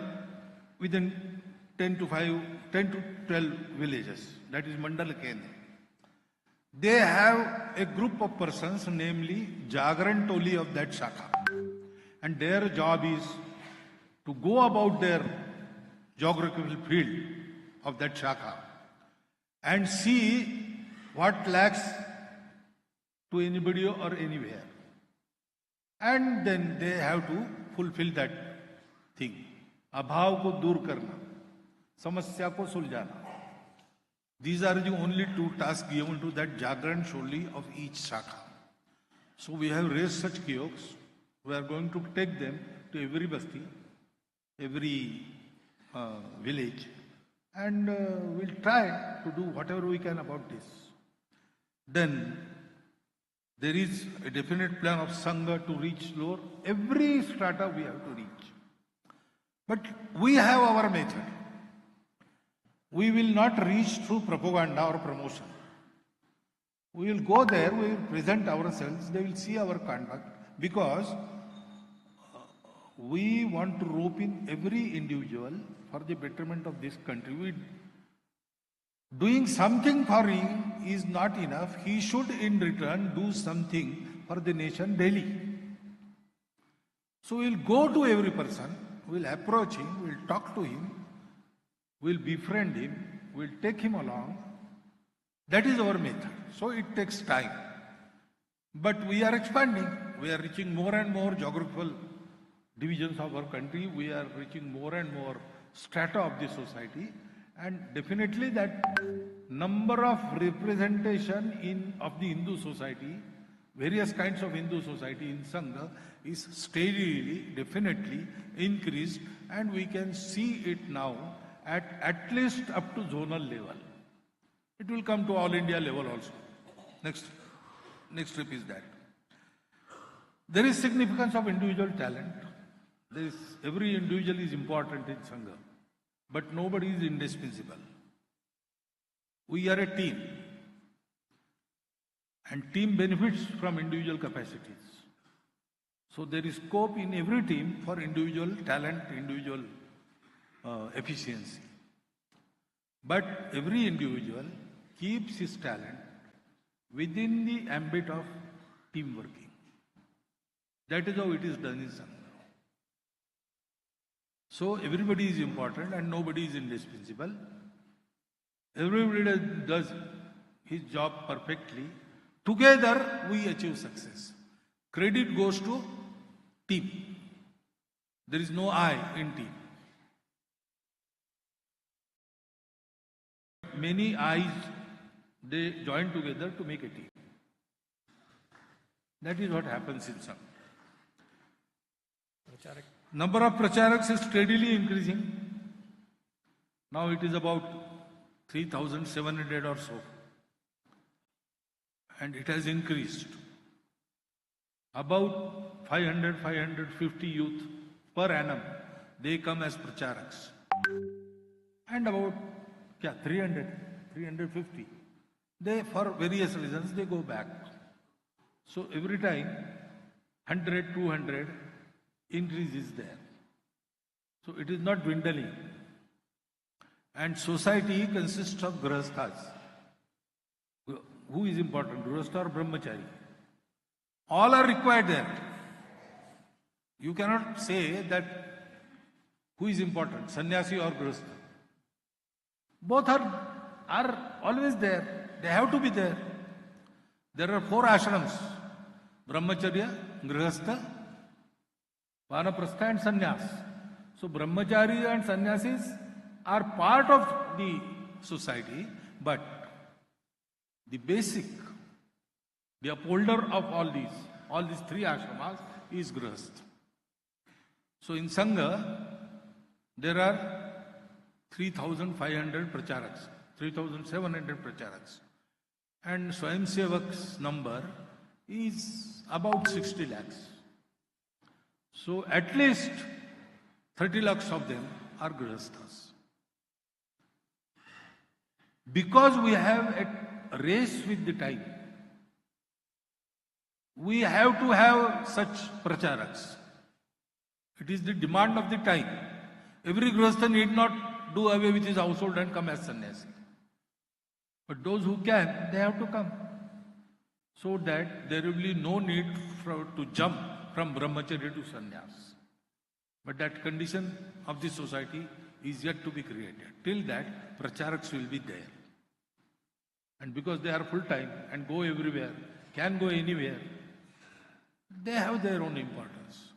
within 10 to 12 villages. That is Mandal Kendra. They have a group of persons, namely Jagran Toli of that Shakha. And their job is to go about their geographical field of that Shakha and see what lacks to anybody or anywhere. And then they have to fulfill that thing. Abhav ko dur karna, samasya ko suljana. These are the only two tasks given to that Jagran Sholi of each Shakha. So we have raised such kiosks. We are going to take them to every basti, every village, and we'll try to do whatever we can about this. Then there is a definite plan of Sangha to reach lower. Every strata we have to reach. But we have our method. We will not reach through propaganda or promotion. We will go there, we will present ourselves, they will see our conduct, because we want to rope in every individual for the betterment of this country. Doing something for him is not enough. He should in return do something for the nation daily. So we will go to every person, we will approach him, we will talk to him, we'll befriend him, we'll take him along. That is our method. So it takes time. But we are expanding. We are reaching more and more geographical divisions of our country. We are reaching more and more strata of the society. And definitely that number of representation of the Hindu society, various kinds of Hindu society in Sangha, is steadily, definitely increased. And we can see it now at least up to zonal level. It will come to all India level also. Next step is that. There is significance of individual talent. Every individual is important in Sangha, but nobody is indispensable. We are a team, and team benefits from individual capacities. So there is scope in every team for individual talent, individual efficiency. But every individual keeps his talent within the ambit of team working. That is how it is done in Sangha. So everybody is important and nobody is indispensable. Everybody does his job perfectly. Together we achieve success. Credit goes to team. There is no I in team. Many eyes, they join together to make a team. That is what happens in Sangha. Number of pracharaks is steadily increasing. Now it is about 3,700 or so. And it has increased. About 500, 550 youth per annum, they come as pracharaks. And about 300, 350. They, for various reasons, they go back. So every time, 100, 200, increase is there. So it is not dwindling. And society consists of grihasthas. Who is important, grihastha or brahmachari? All are required there. You cannot say that who is important, sannyasi or grihastha. Both are always there. They have to be there. There are 4 ashrams: brahmacharya, grihastha, vanaprastha and sannyas. So brahmachari and sannyasis are part of the society, but the basic, the upholder of all these three ashramas is Grihastha. So in Sangha, there are 3,500 pracharaks, 3,700 pracharaks. And Swayamsevaks number is about 60 lakhs. So at least 30 lakhs of them are Grihasthas. Because we have a race with the time, we have to have such pracharaks. It is the demand of the time. Every Grihastha need not do away with his household and come as sannyasi. But those who can, they have to come. So that there will be no need to jump from brahmacharya to sannyas. But that condition of the society is yet to be created. Till that, pracharaks will be there. And because they are full-time and go everywhere, can go anywhere, they have their own importance.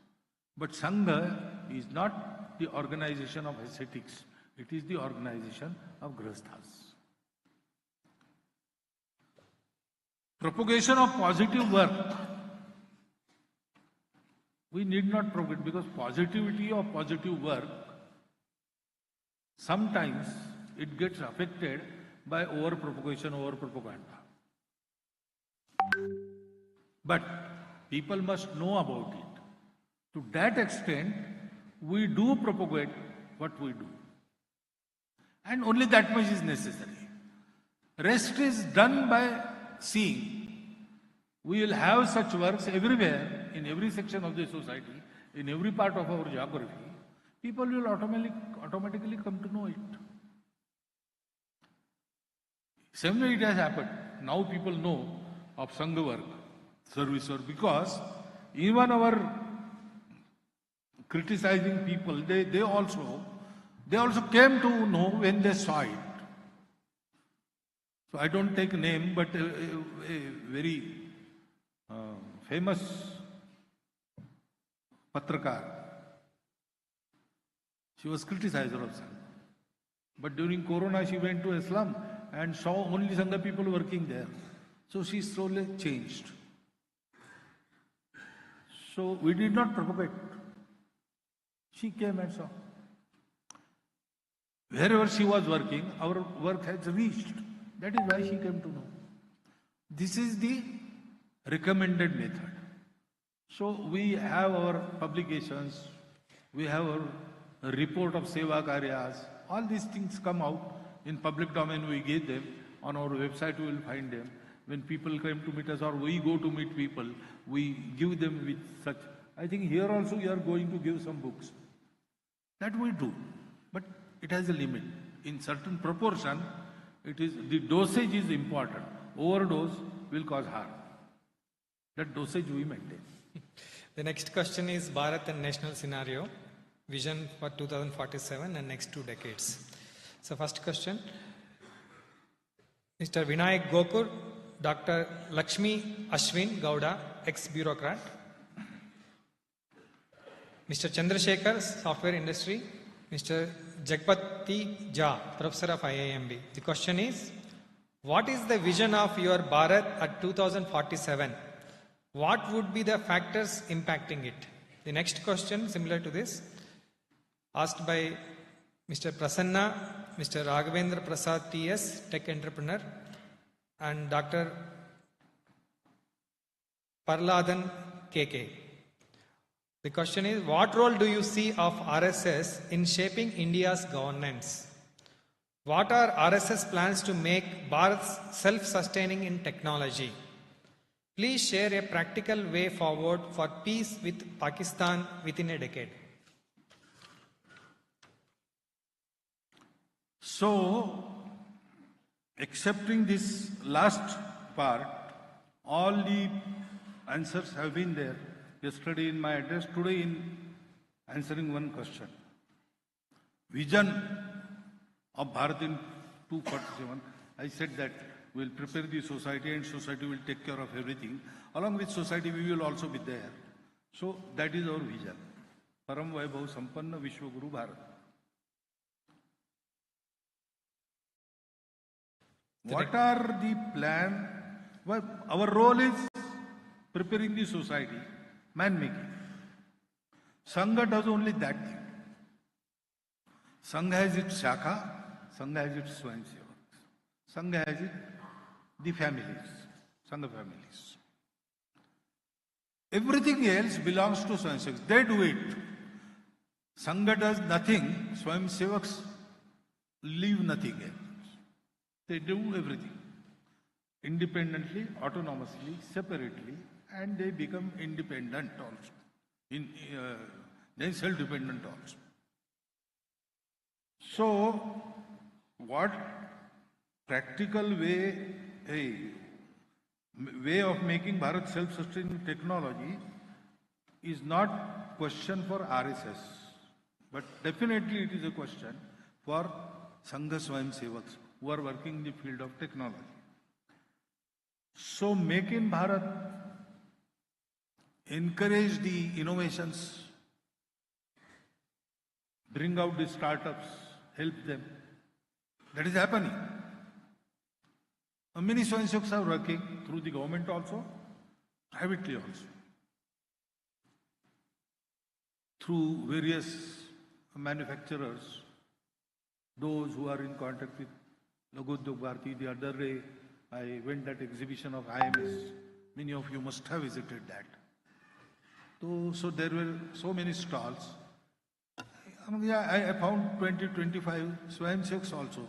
But Sangha is not the organization of ascetics. It is the organization of Grihasthas. Propagation of positive work. We need not propagate because positivity of positive work, sometimes it gets affected by over-propagation, over-propaganda. But people must know about it. To that extent, we do propagate what we do. And only that much is necessary. Rest is done by seeing. We will have such works everywhere, in every section of the society, in every part of our geography. People will automatically come to know it. Same way it has happened. Now people know of Sangha work, service work, because even our criticizing people, they also came to know when they saw it. So I don't take name, but a very famous Patrakar, she was criticizer of Sangha. But during Corona, she went to a slum and saw only Sangha people working there. So she slowly changed. So we did not propagate. She came and saw. Wherever she was working, our work has reached. That is why she came to know. This is the recommended method. So we have our publications, we have our report of Seva Karyas, all these things come out in public domain, we give them. On our website we will find them. When people come to meet us or we go to meet people, we give them with such. I think here also we are going to give some books. That we do. But it has a limit. In certain proportion, the dosage is important. Overdose will cause harm. That dosage we maintain. The next question is Bharat and national scenario, vision for 2047 and next 2 decades. So first question, Mr. Vinayak Gokur, Dr. Lakshmi Ashwin Gowda, ex-bureaucrat. Mr. Chandrasekhar, software industry. Mr. Jagpati Jha, professor of IIMB. The question is, what is the vision of your Bharat at 2047? What would be the factors impacting it? The next question, similar to this, asked by Mr. Prasanna, Mr. Raghavendra Prasad TS, tech entrepreneur, and Dr. Parladan KK. The question is, what role do you see of RSS in shaping India's governance? What are RSS plans to make Bharat self-sustaining in technology? Please share a practical way forward for peace with Pakistan within a decade. So, accepting this last part, all the answers have been there. Yesterday in my address, today in answering one question. Vision of Bharat in 247, I said that we will prepare the society and society will take care of everything. Along with society, we will also be there. So that is our vision. Param Vaibhav Sampanna Vishwaguru Bharat. What are the plan? Well, our role is preparing the society, man-making. Sangha does only that thing. Sangha has its shakha, Sangha has its Swayamsevaks. Sangha has the families, Sangha families. Everything else belongs to Swayamsevaks. They do it. Sangha does nothing, Swayamsevaks leave nothing else. They do everything. Independently, autonomously, separately, and they become independent also. They self-dependent also. So, what practical way of making Bharat self-sustaining technology is not question for RSS, but definitely it is a question for Sangha Swayamsevaks who are working in the field of technology. So, Make in Bharat, encourage the innovations, bring out the startups, help them. That is happening. Many Swayamsevaks are working through the government also, privately also, through various manufacturers, those who are in contact with Lagudyog Bharati. The other day, I went that exhibition of IMS. Many of you must have visited that. So there were so many stalls. I found 20-25 Swayamsevaks also.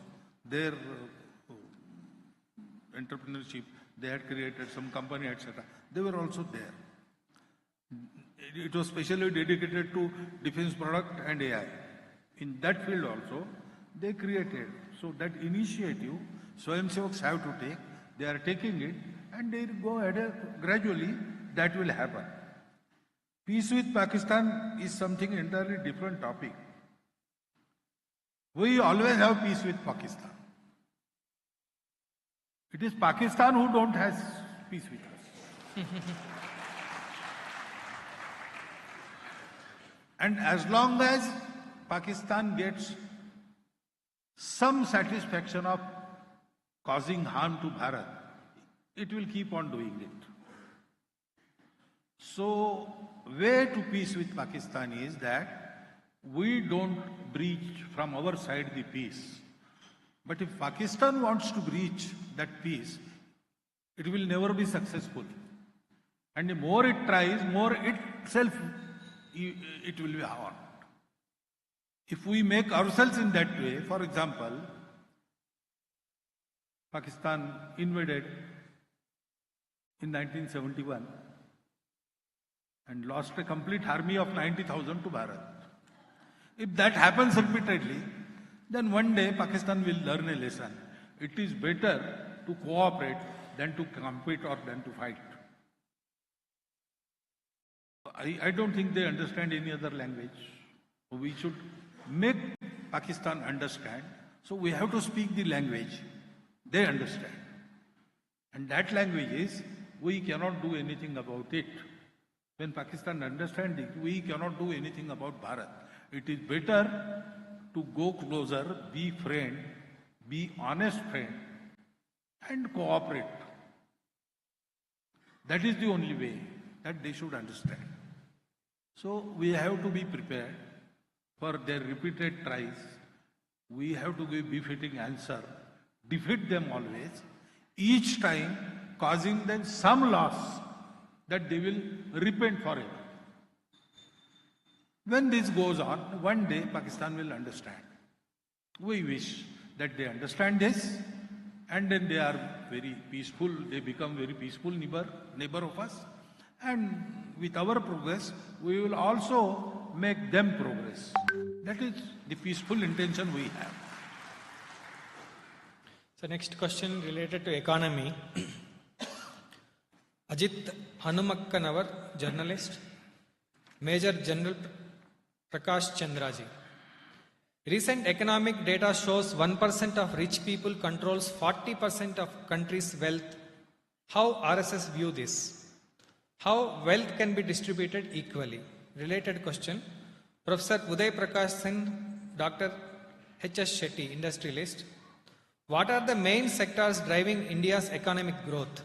Their entrepreneurship, they had created some company, etc. They were also there. It was specially dedicated to defense product and AI. In that field also, they created. So that initiative, Swayamsevaks have to take. They are taking it, and they go ahead gradually. That will happen. Peace with Pakistan is something entirely different topic. We always have peace with Pakistan. It is Pakistan who don't have peace with us. And as long as Pakistan gets some satisfaction of causing harm to Bharat, it will keep on doing it. So, way to peace with Pakistan is that we don't breach from our side the peace. But if Pakistan wants to breach that peace, it will never be successful. And the more it tries, more itself it will be harmed. If we make ourselves in that way, for example, Pakistan invaded in 1971 and lost a complete army of 90,000 to Bharat. If that happens repeatedly, then one day Pakistan will learn a lesson. It is better to cooperate than to compete or than to fight. I don't think they understand any other language. We should make Pakistan understand. So we have to speak the language they understand. And that language is, we cannot do anything about it. When Pakistan understands it, we cannot do anything about Bharat. It is better to go closer, be friend, be honest friend, and cooperate. That is the only way that they should understand. So we have to be prepared for their repeated tries. We have to give befitting answer, defeat them always, each time causing them some loss that they will repent forever. When this goes on, one day Pakistan will understand. We wish that they understand this, and then they are very peaceful, they become very peaceful neighbor of us. And with our progress, we will also make them progress. That is the peaceful intention we have. So next question related to economy. Ajit Hanumakkanawar, journalist. Major General Prakash Chandraji. Recent economic data shows 1% of rich people controls 40% of country's wealth. How RSS view this? How wealth can be distributed equally? Related question. Professor Uday Prakash Singh, Dr. H.S. Shetty, industrialist. What are the main sectors driving India's economic growth?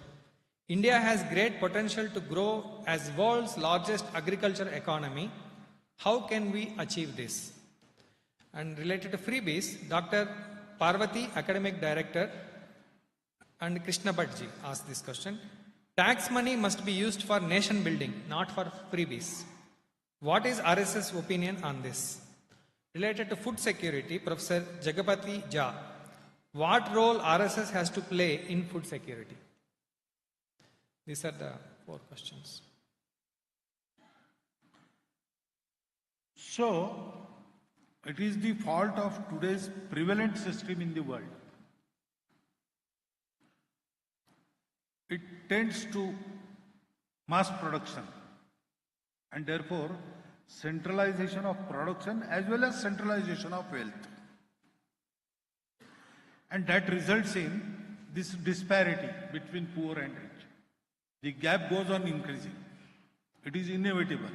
India has great potential to grow as world's largest agriculture economy. How can we achieve this? And related to freebies, Dr. Parvati, Academic Director, and Krishna Bhattji asked this question. Tax money must be used for nation building, not for freebies. What is RSS opinion on this? Related to food security, Professor Jagapati Jha. What role RSS has to play in food security? These are the 4 questions. So, it is the fault of today's prevalent system in the world. It tends to mass production and therefore centralization of production as well as centralization of wealth. And that results in this disparity between poor and rich. The gap goes on increasing. It is inevitable.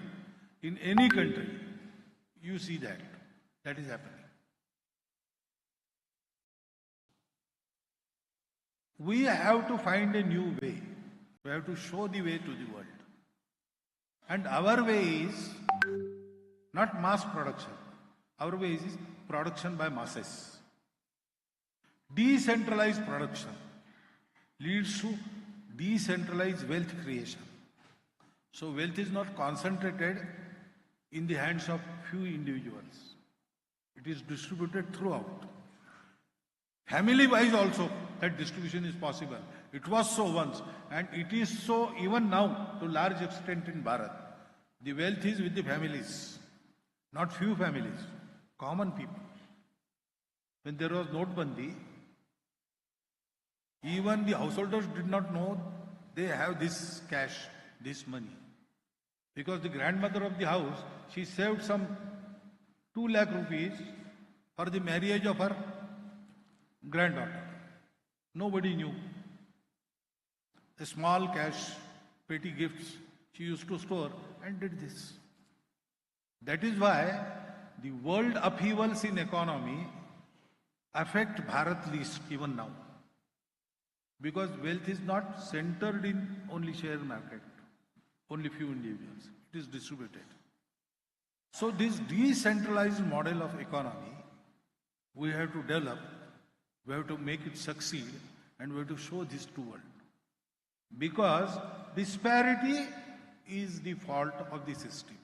In any country, you see that. That is happening. We have to find a new way. We have to show the way to the world. And our way is not mass production. Our way is production by masses. Decentralized production leads to decentralized wealth creation. So wealth is not concentrated in the hands of few individuals. It is distributed throughout. Family-wise also, that distribution is possible. It was so once, and it is so even now to large extent in Bharat. The wealth is with the families, not few families, common people. When there was Notbandi, even the householders did not know they have this cash, this money. Because the grandmother of the house, she saved some 2 lakh rupees for the marriage of her granddaughter. Nobody knew. A small cash, petty gifts, she used to store and did this. That is why the world upheavals in economy affect Bharat least even now. Because wealth is not centered in only share market, only few individuals. It is distributed. So this decentralized model of economy, we have to develop, we have to make it succeed, and we have to show this to world. Because disparity is the fault of the system.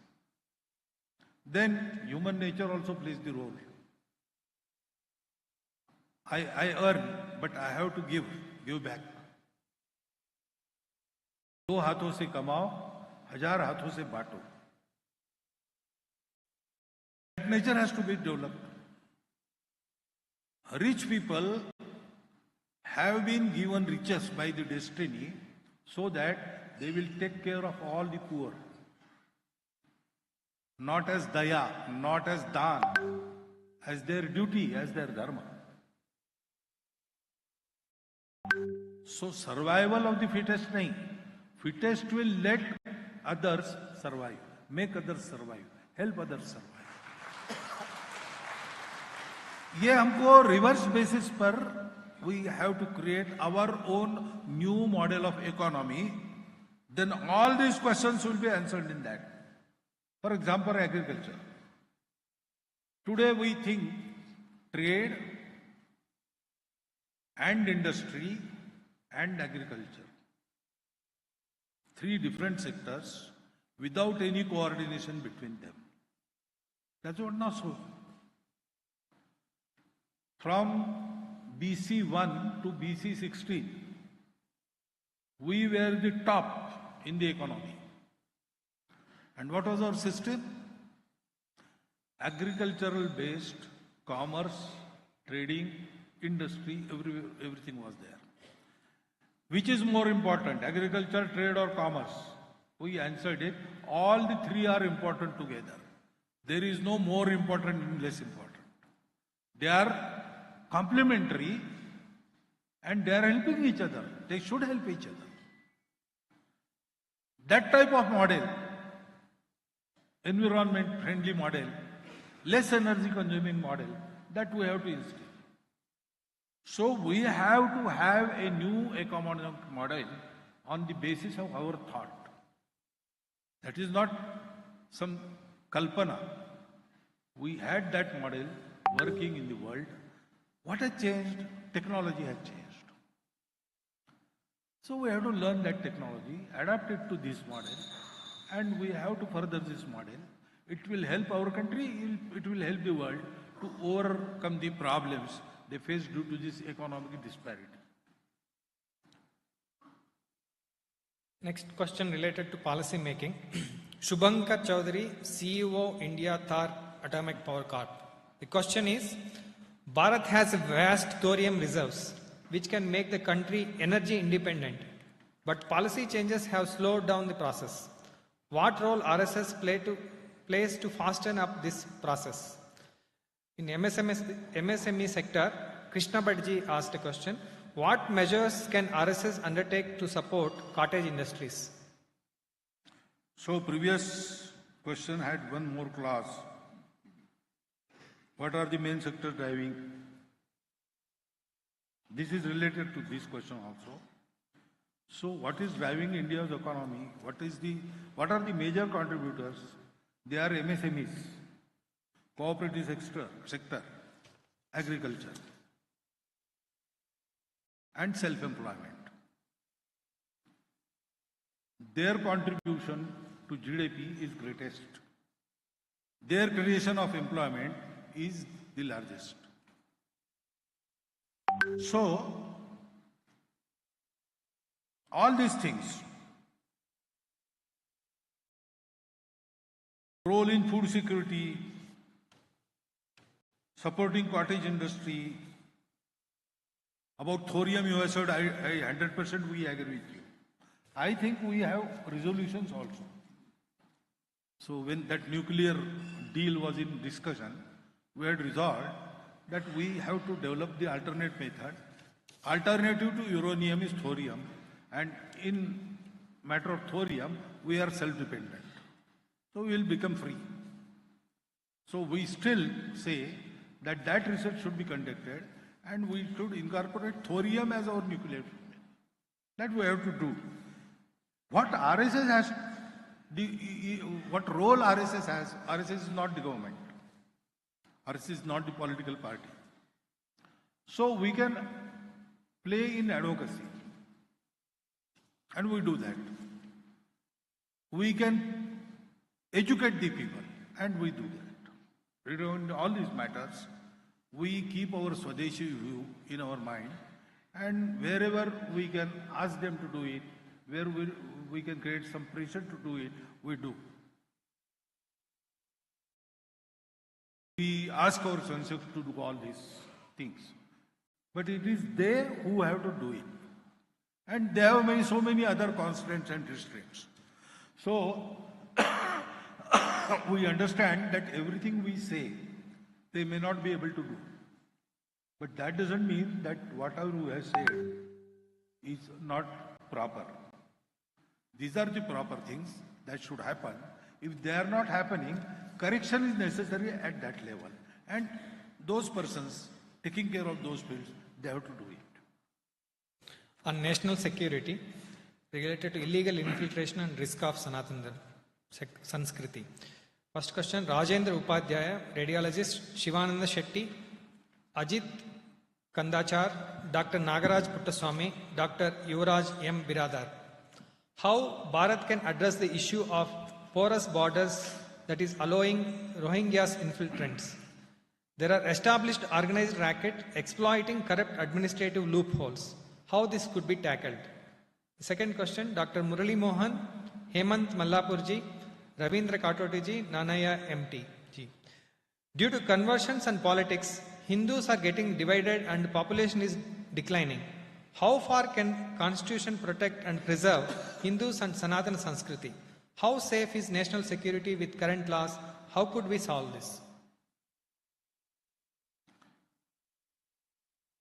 Then human nature also plays the role. I earn, but I have to give back. 2 हाथों से कमाओ, 1000 हाथों से बांटो. That nature has to be developed. Rich people have been given riches by the destiny so that they will take care of all the poor. Not as daya, not as dan, as their duty, as their dharma. So survival of the fittest nahi. Fittest will let others survive, make others survive, help others survive. ये हमको reverse basis पर we have to create our own new model of economy. Then all these questions will be answered in that. For example, agriculture. Today we think trade and industry and agriculture. 3 different sectors without any coordination between them. That's what not so. From BC 1 to BC 16, we were the top in the economy. And what was our system? Agricultural based, commerce, trading, industry, everything was there. Which is more important, agriculture, trade or commerce? We answered it. All the 3 are important together. There is no more important and less important. They are complementary and they are helping each other. They should help each other. That type of model, environment friendly model, less energy consuming model, that we have to instill. So we have to have a new economic model on the basis of our thought. That is not some kalpana. We had that model working in the world. What has changed? Technology has changed. So we have to learn that technology, adapt it to this model, and we have to further this model. It will help our country, it will help the world to overcome the problems they face due to this economic disparity. Next question related to policy making. Shubhankar Chaudhary, CEO, India Thar Atomic Power Corp. The question is, Bharat has vast thorium reserves, which can make the country energy independent, but policy changes have slowed down the process. What role RSS plays to fasten up this process? In MSME sector, Krishna Bhattji asked a question. What measures can RSS undertake to support cottage industries? So previous question had one more clause. What are the main sectors driving? This is related to this question also. So what is driving India's economy? What are the major contributors? They are MSMEs, cooperative sector, agriculture, and self-employment. Their contribution to GDP is greatest. Their creation of employment is the largest. So, all these things, role in food security, supporting cottage industry, about thorium you have said, I 100% we agree with you. I think we have resolutions also. So when that nuclear deal was in discussion, we had resolved that we have to develop the alternate method. Alternative to uranium is thorium, and in matter of thorium, we are self-dependent. So we will become free. So we still say that that research should be conducted and we should incorporate thorium as our nuclear fuel. That we have to do. What RSS has, what role RSS has, RSS is not the government. RSS is not the political party. So we can play in advocacy. And we do that. We can educate the people, and we do that. Regarding all these matters, we keep our Swadeshi view in our mind, and wherever we can ask them to do it, where we can create some pressure to do it, we do. We ask our sons to do all these things. But it is they who have to do it. And there are so many other constraints and restraints. So, we understand that everything we say, they may not be able to do. But that doesn't mean that whatever we have said is not proper. These are the proper things that should happen. If they are not happening, correction is necessary at that level. And those persons taking care of those fields, they have to do it. On national security, related to illegal infiltration and risk of Sanatana Sanskriti. First question, Rajendra Upadhyaya, radiologist, Shivananda Shetty, Ajit Kandachar, Dr. Nagaraj Puttaswamy, Dr. Yuvraj M. Biradar. How Bharat can address the issue of porous borders that is allowing Rohingyas infiltrants? There are established organized racket exploiting corrupt administrative loopholes. How this could be tackled? The second question, Dr. Murali Mohan, Hemant Mallapurji, Ravindra Katotiji, Nanaya MT. Due to conversions and politics, Hindus are getting divided and population is declining. How far can Constitution protect and preserve Hindus and Sanatana Sanskriti? How safe is national security with current laws? How could we solve this?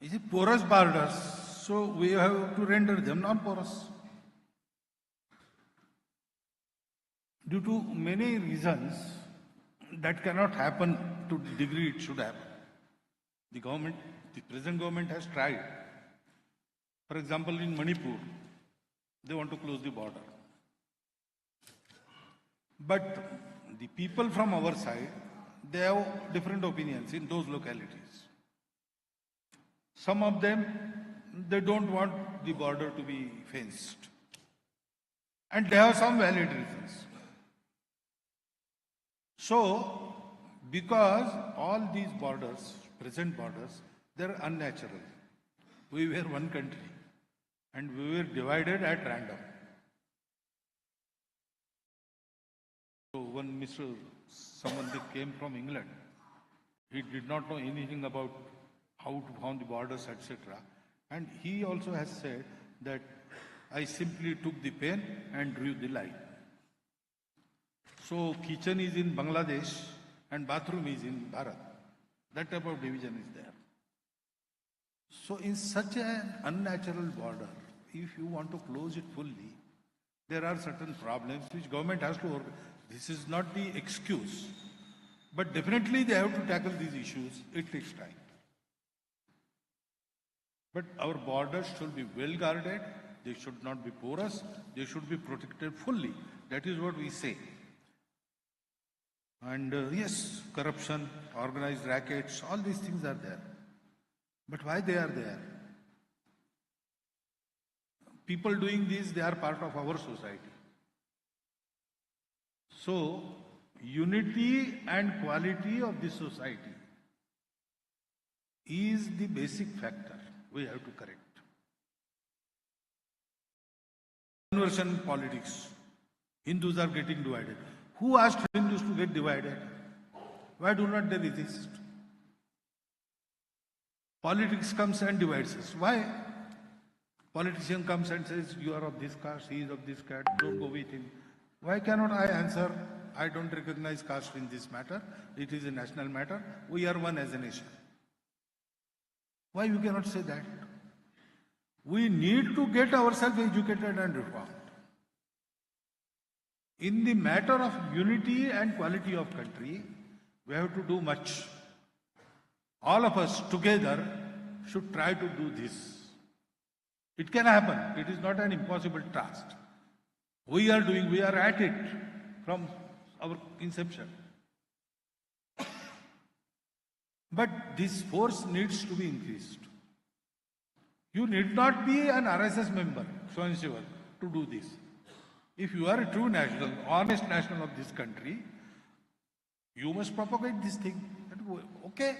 Is it porous borders? So we have to render them non-porous. Due to many reasons, that cannot happen to the degree it should happen. The government the present government has tried. For example, in Manipur, they want to close the border. But the people from our side, they have different opinions in those localities. Some of them, they don't want the border to be fenced. And they have some valid reasons. So, because all these borders, present borders, they're unnatural. We were one country and we were divided at random. So when someone that came from England, he did not know anything about how to found the borders, etc. And he also has said that I simply took the pen and drew the line. So kitchen is in Bangladesh and bathroom is in Bharat. That type of division is there. So in such an unnatural border, if you want to close it fully, there are certain problems which government has to organize. This is not the excuse, but definitely they have to tackle these issues. It takes time. But our borders should be well guarded. They should not be porous. They should be protected fully. That is what we say. And yes, corruption, organized rackets, all these things are there. But why they are there? People doing this, they are part of our society. So, unity and quality of the society is the basic factor we have to correct. Conversion politics. Hindus are getting divided. Who asked Hindus to get divided? Why do not they resist? Politics comes and divides us. Why? Politician comes and says, you are of this caste, he is of this caste, don't go with him. Why cannot I answer, I don't recognize caste in this matter, it is a national matter, we are one as a nation. Why you cannot say that? We need to get ourselves educated and reformed. In the matter of unity and quality of country, we have to do much. All of us together should try to do this. It can happen. It is not an impossible task. We are at it from our inception. But this force needs to be increased. You need not be an RSS member, Swanshivar, to do this. If you are a true national, honest national of this country, you must propagate this thing. Okay,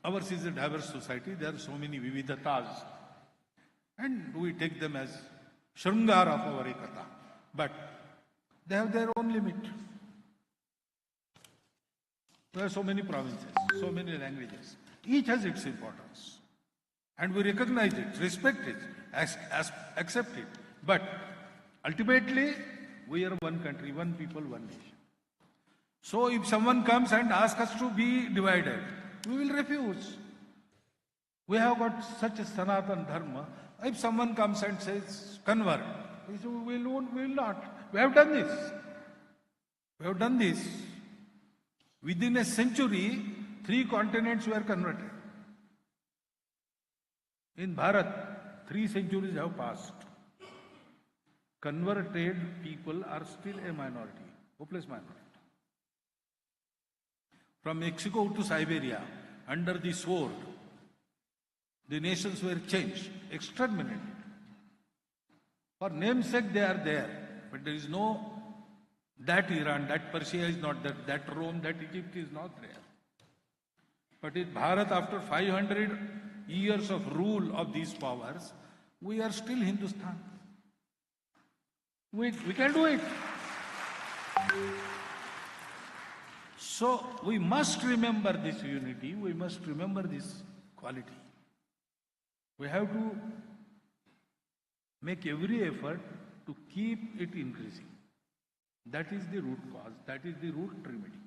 ours is a diverse society, there are so many vividhatas, and we take them as Shrungar of our ekata. But they have their own limit. There are so many provinces, so many languages. Each has its importance. And we recognize it, respect it, accept it. But ultimately, we are one country, one people, one nation. So if someone comes and asks us to be divided, we will refuse. We have got such a Sanatan Dharma. If someone comes and says, convert, we say, we will not. We have done this. We have done this. Within a century, 3 continents were converted. In Bharat, 3 centuries have passed. Converted people are still a minority, hopeless minority. From Mexico to Siberia, under the sword, the nations were changed, exterminated. For namesake they are there, but there is no, that Iran, that Persia is not there, that Rome, that Egypt is not there. But in Bharat, after 500 years of rule of these powers, we are still Hindustan. We can do it. So we must remember this unity, we must remember this quality. We have to make every effort to keep it increasing. That is the root cause, that is the root remedy.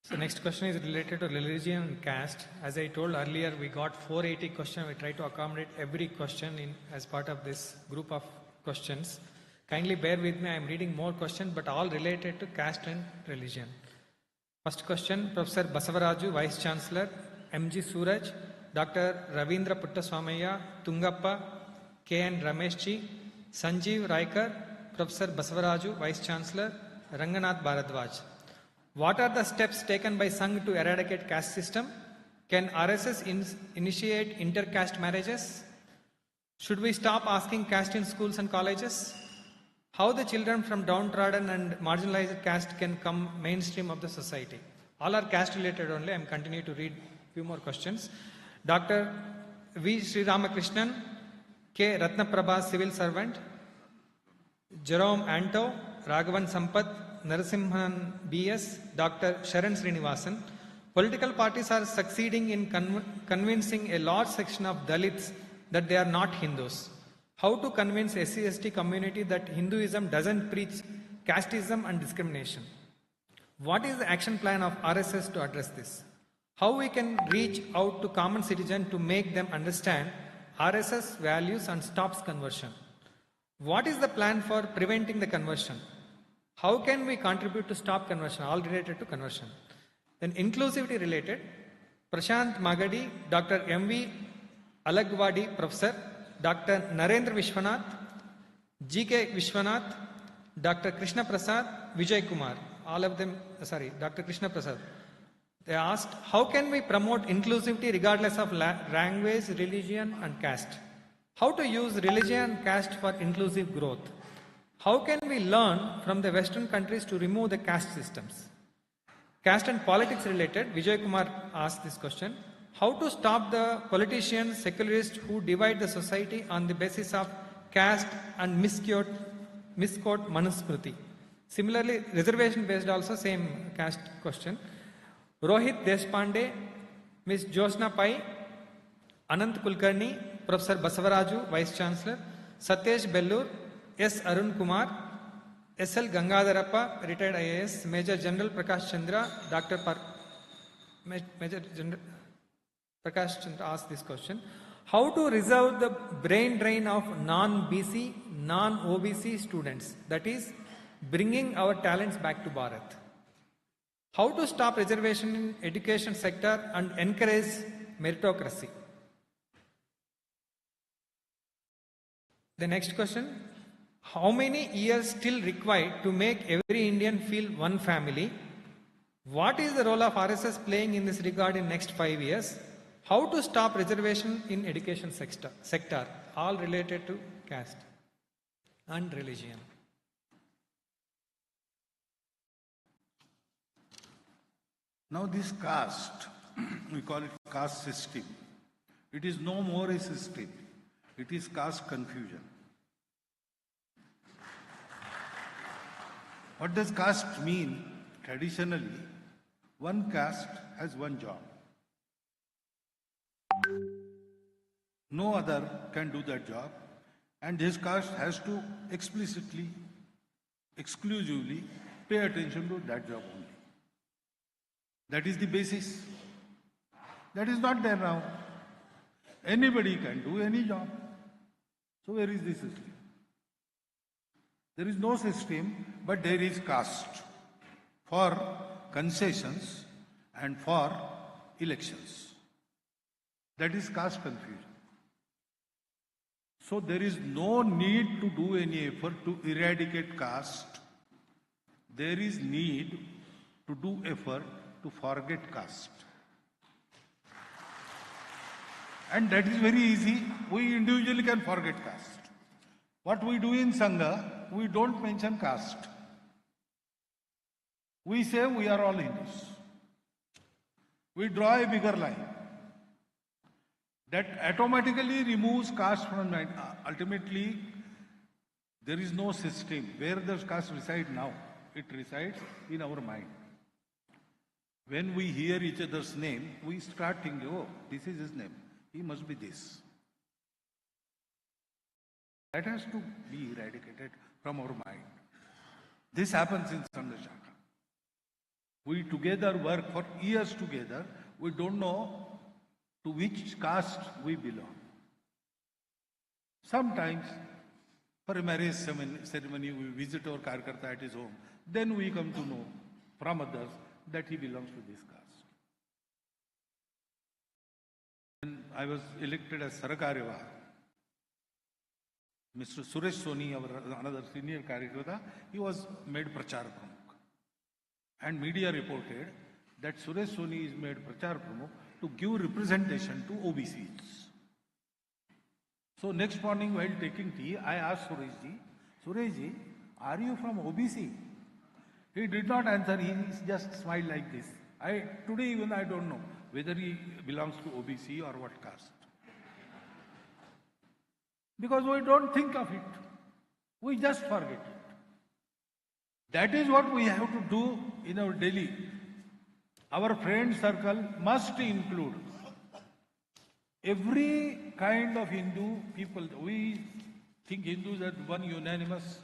So next question is related to religion and caste. As I told earlier, we got 480 questions. We try to accommodate every question as part of this group of questions. Kindly bear with me, I am reading more questions, but all related to caste and religion. First question, Professor Basavaraju, Vice Chancellor, M.G. Suraj, Dr. Ravindra Puttaswamaya, Tungappa, K.N. Rameshji, Sanjeev Raikar, Professor Basavaraju, Vice Chancellor, Ranganath Bharadwaj. What are the steps taken by Sangh to eradicate caste system? Can RSS initiate inter-caste marriages? Should we stop asking caste in schools and colleges? How the children from downtrodden and marginalized caste can come mainstream of the society? All are caste related only. I am continuing to read few more questions. Dr. V. Sri Ramakrishnan, K. Ratnaprabha, civil servant, Jerome Anto, Raghavan Sampath, Narasimhan B.S., Dr. Sharan Srinivasan. Political parties are succeeding in convincing a large section of Dalits that they are not Hindus. How to convince SC/ST community that Hinduism doesn't preach casteism and discrimination? What is the action plan of RSS to address this? How we can reach out to common citizen to make them understand RSS values and stops conversion? What is the plan for preventing the conversion? How can we contribute to stop conversion? All related to conversion. Then inclusivity related, Prashant Magadi, Dr. M.V. Alagwadi, Professor, Dr. Narendra Vishwanath, G.K. Vishwanath, Dr. Krishna Prasad, Vijay Kumar, all of them, Dr. Krishna Prasad. They asked, how can we promote inclusivity regardless of language, religion and caste? How to use religion and caste for inclusive growth? How can we learn from the Western countries to remove the caste systems? Caste and politics related, Vijay Kumar asked this question. How to stop the politicians, secularists who divide the society on the basis of caste and misquote Manusmriti. Similarly, reservation based also same caste question. Rohit Deshpande, Ms. Josna Pai, Anant Kulkarni, Professor Basavaraju, Vice Chancellor, Satesh Bellur, S. Arun Kumar, S.L. Gangadharappa, retired IAS, Major General Prakash Chandra, Major General Prakash Chandra asked this question. How to resolve the brain drain of non-BC, non-OBC students? That is, bringing our talents back to Bharat. How to stop reservation in education sector and encourage meritocracy? The next question. How many years still required to make every Indian feel one family? What is the role of RSS playing in this regard in next 5 years? How to stop reservation in education sector? All related to caste and religion. Now this caste, we call it caste system. It is no more a system. It is caste confusion. What does caste mean? Traditionally, one caste has one job. No other can do that job, and this caste has to explicitly, exclusively pay attention to that job only. That is the basis. That is not there now. Anybody can do any job. So where is the system? There is no system, but there is caste for concessions and for elections. That is caste confusion. So there is no need to do any effort to eradicate caste. There is need to do effort to forget caste. And that is very easy. We individually can forget caste. What we do in Sangha, we don't mention caste. We say we are all Hindus. We draw a bigger line. That automatically removes caste from mind. Ultimately, there is no system. Where does caste reside now? It resides in our mind. When we hear each other's name, we start thinking, oh, this is his name. He must be this. That has to be eradicated from our mind. This happens in Sangha Shaka. We together work for years together. We don't know to which caste we belong. Sometimes, for a marriage ceremony, we visit our Karkarta at his home. Then we come to know from others that he belongs to this caste. When I was elected as Sarakaryava, Mr. Suresh Soni, our another senior Karyakata, he was made Prachar Pramukh. And media reported that Suresh Soni is made Prachar Pramukh to give representation to OBCs. So next morning while taking tea, I asked Sureshji, are you from OBC? He did not answer, he just smiled like this. Today even I don't know whether he belongs to OBC or what caste. Because we don't think of it. We just forget it. That is what we have to do in our daily. Our friend circle must include every kind of Hindu people. We think Hindus are one unanimous,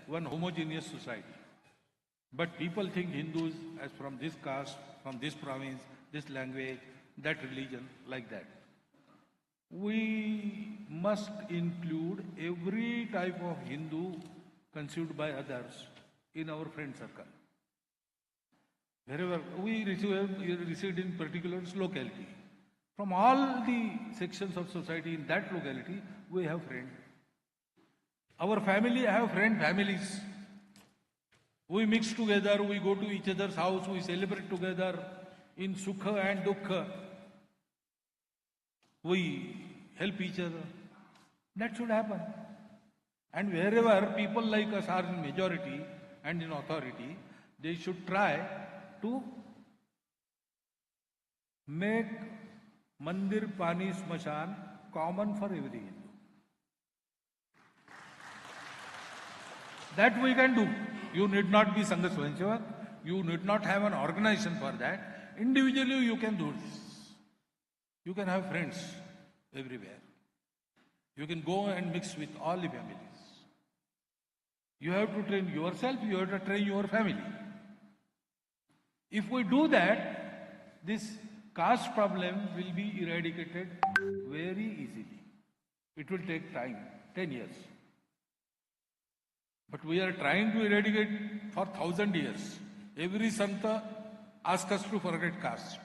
one homogeneous society. But people think Hindus as from this caste, from this province, this language, that religion, like that. We must include every type of Hindu conceived by others in our friend circle. Wherever we reside in particular locality. From all the sections of society in that locality, we have friends. Our family have families. We mix together, we go to each other's house, we celebrate together in Sukha and Dukkha. We help each other. That should happen. And wherever people like us are in majority and in authority, they should try to make Mandir, Pani, Smashan common for every Hindu. That we can do. You need not be Sangha Swayamsevak. You need not have an organization for that. Individually you can do this. You can have friends everywhere. You can go and mix with all the families. You have to train yourself, you have to train your family. If we do that, this caste problem will be eradicated very easily. It will take time, 10 years. But we are trying to eradicate for 1,000 years. Every Santa asks us to forget caste.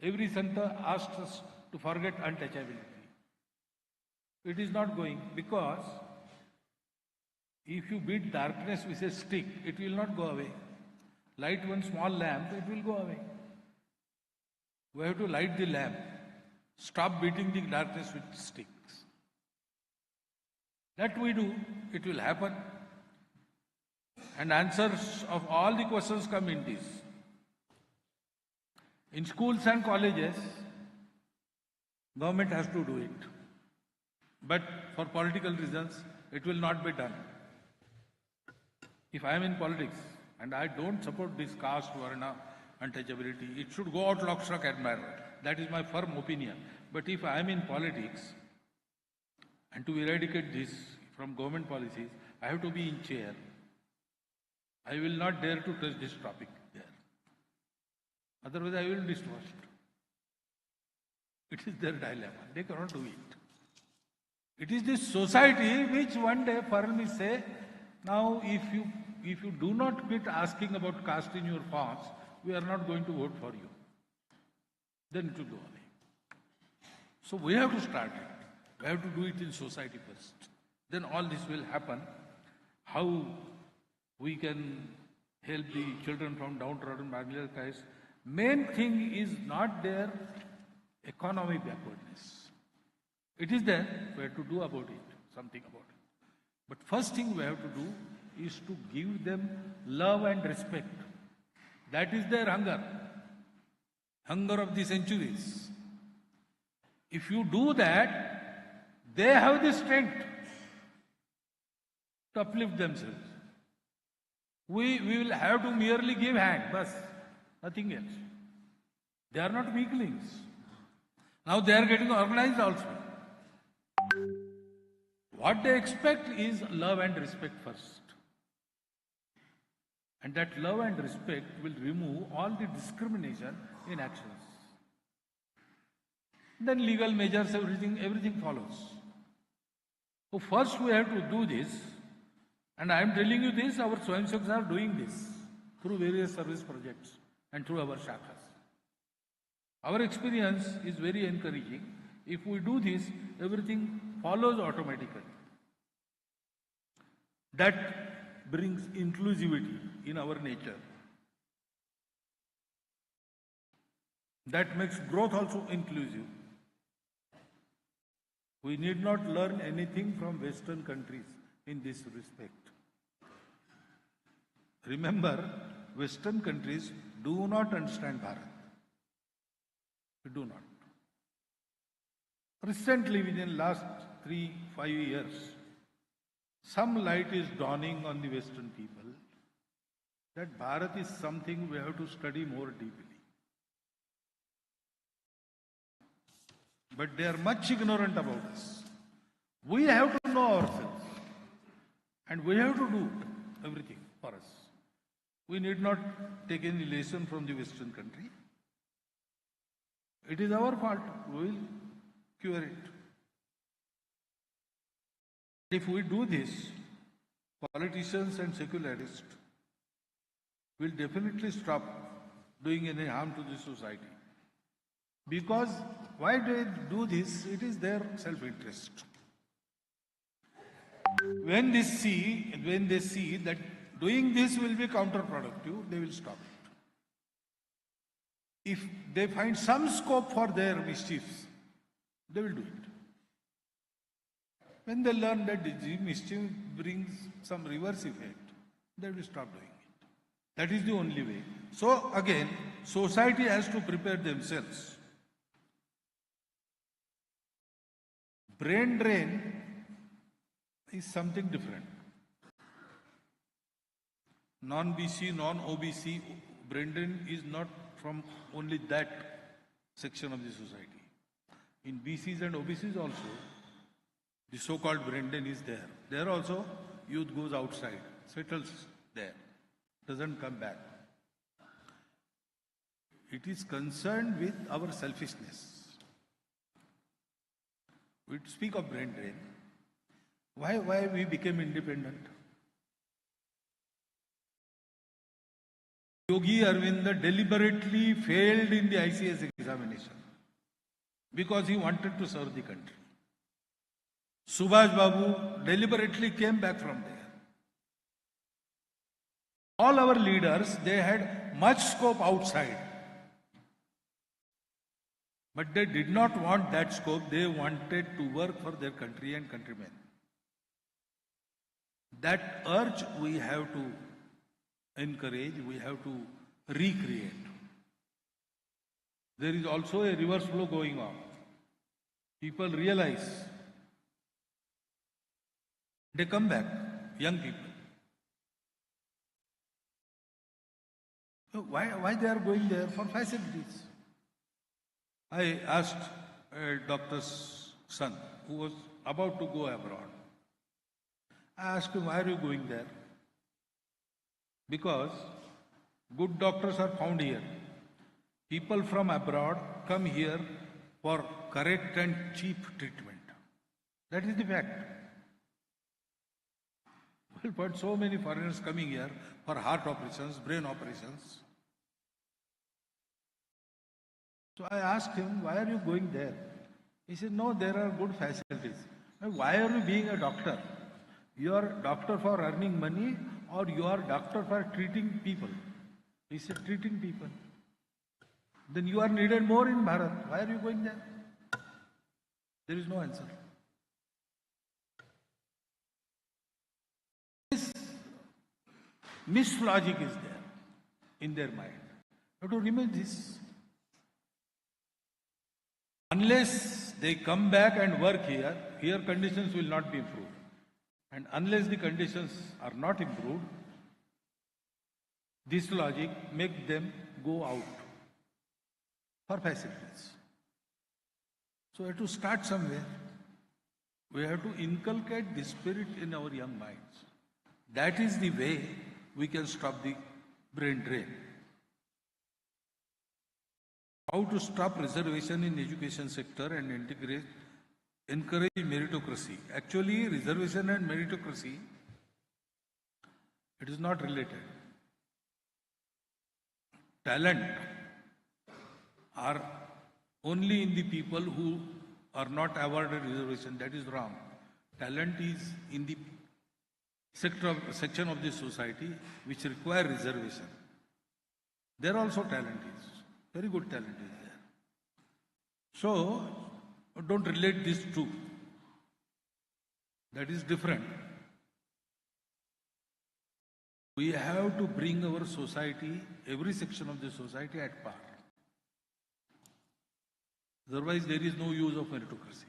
Every Santa asks us to forget untouchability. It is not going because if you beat darkness with a stick, it will not go away. Light one small lamp, it will go away. We have to light the lamp. Stop beating the darkness with sticks. That we do, it will happen. And answers of all the questions come in this. In schools and colleges, government has to do it. But for political reasons, it will not be done. If I am in politics and I don't support this caste, varna, untouchability, it should go out lock, stock, and barrel. That is my firm opinion. But if I am in politics and to eradicate this from government policies, I have to be in chair. I will not dare to touch this topic there. Otherwise, I will be distrust. It is their dilemma. They cannot do it. It is this society which one day Paral will say, now if you do not quit asking about caste in your forms, we are not going to vote for you. Then it will go away. So we have to start it. We have to do it in society first. Then all this will happen. How we can help the children from downtrodden marginalized. Main thing is not their economic backwardness. It is there, we have to do about it, something about it. But first thing we have to do is to give them love and respect. That is their hunger of the centuries. If you do that, they have the strength to uplift themselves. We will have to merely give hand, but nothing else. They are not weaklings. Now they are getting organized also. What they expect is love and respect first. And that love and respect will remove all the discrimination in actions. Then legal measures, everything follows. So first we have to do this. And I am telling you this, our Swayamsevaks are doing this through various service projects and through our shakhas. Our experience is very encouraging. If we do this, everything follows automatically. That brings inclusivity in our nature. That makes growth also inclusive. We need not learn anything from Western countries in this respect. Remember, Western countries do not understand Bharat. They do not. Recently, within last 3-5 years, some light is dawning on the Western people that Bharat is something we have to study more deeply. But they are much ignorant about us. We have to know ourselves. And we have to do everything for us. We need not take any lesson from the Western country. It is our fault. We will cure it. If we do this, politicians and secularists will definitely stop doing any harm to the society. Because why do they do this? It is their self-interest. When they see that doing this will be counterproductive, they will stop it. If they find some scope for their mischiefs, they will do it. When they learn that the mischief brings some reverse effect, they will stop doing it. That is the only way. So again, society has to prepare themselves. Brain drain is something different. Non-BC, non-OBC, brain drain is not from only that section of the society. In BCs and OBCs also, the so-called brain drain is there. There also, youth goes outside, settles there, doesn't come back. It is concerned with our selfishness. We speak of brain drain. Why we became independent? Yogi Arvinda deliberately failed in the ICS examination because he wanted to serve the country. Subhash Babu deliberately came back from there. All our leaders, they had much scope outside. But they did not want that scope. They wanted to work for their country and countrymen. That urge we have to encourage, we have to recreate. There is also a reverse flow going on. People realize, they come back, young people. So why they are going there? For facilities. I asked a doctor's son who was about to go abroad. I asked him, why are you going there? Because good doctors are found here. People from abroad come here for correct and cheap treatment. That is the fact. Well, but so many foreigners coming here for heart operations, brain operations. So I asked him, why are you going there? He said, no, there are good facilities. Why are you being a doctor? You are a doctor for earning money or you are a doctor for treating people? He said, treating people. Then you are needed more in Bharat. Why are you going there? There is no answer. This mislogic is there in their mind. You have to remove this. Unless they come back and work here, here conditions will not be improved. And unless the conditions are not improved, this logic makes them go out for facilities. So we have to start somewhere. We have to inculcate this spirit in our young minds. That is the way we can stop the brain drain. How to stop reservation in education sector and encourage meritocracy. Actually, reservation and meritocracy, it is not related. Talent or only in the people who are not awarded reservation. That is wrong. Talent is in the section of the society which require reservation. There also talent is. Very good talent is there. So, don't relate these two. That is different. We have to bring our society, every section of the society at par. Otherwise, there is no use of meritocracy.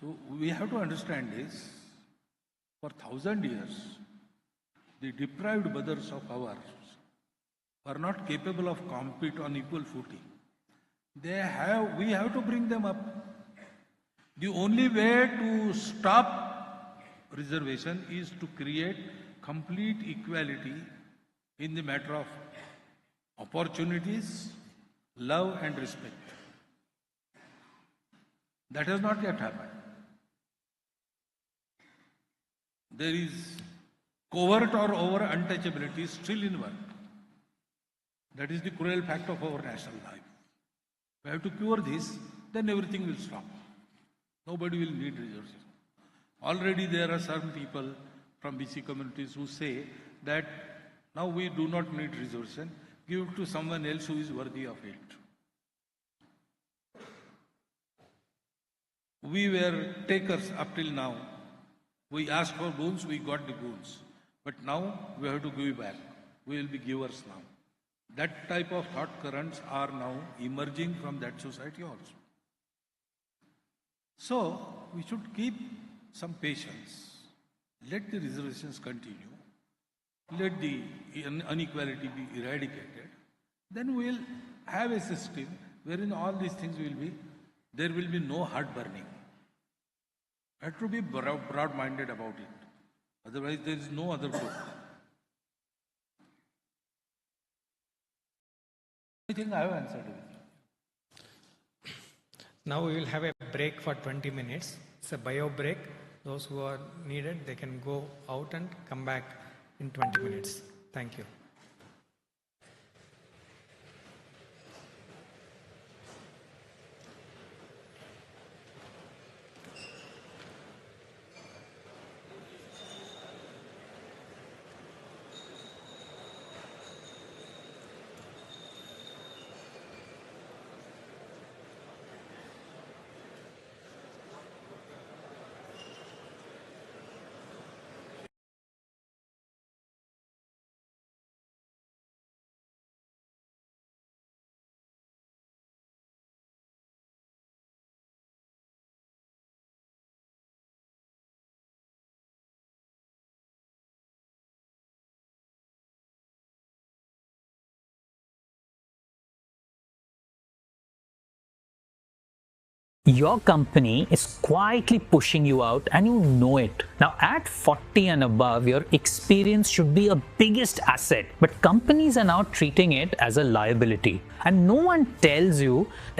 So, we have to understand this. For 1,000 years, the deprived brothers of ours are not capable of compete on equal footing. We have to bring them up. The only way to stop reservation is to create complete equality in the matter of opportunities, love and respect. That has not yet happened. There is covert or over untouchability still in work. That is the cruel fact of our national life. We have to cure this, then everything will stop. Nobody will need resources. Already there are some people from BC communities who say that now we do not need reservation, give it to someone else who is worthy of it. We were takers up till now. We asked for boons, we got the boons. But now we have to give back. We will be givers now. That type of thought currents are now emerging from that society also. So, we should keep some patience. Let the reservations continue. Let the inequality be eradicated. Then we will have a system wherein all these things will be, there will be no heart burning. I have to be broad-minded about it. Otherwise, there is no other hope. I think I have answered it. Now we will have a break for 20 minutes. It's a bio break. Those who are needed, they can go out and come back in 20 minutes. Thank you. Your company is quietly pushing you out and you know it. Now at 40 and above, your experience should be a biggest asset, but companies are now treating it as a liability. And no one tells you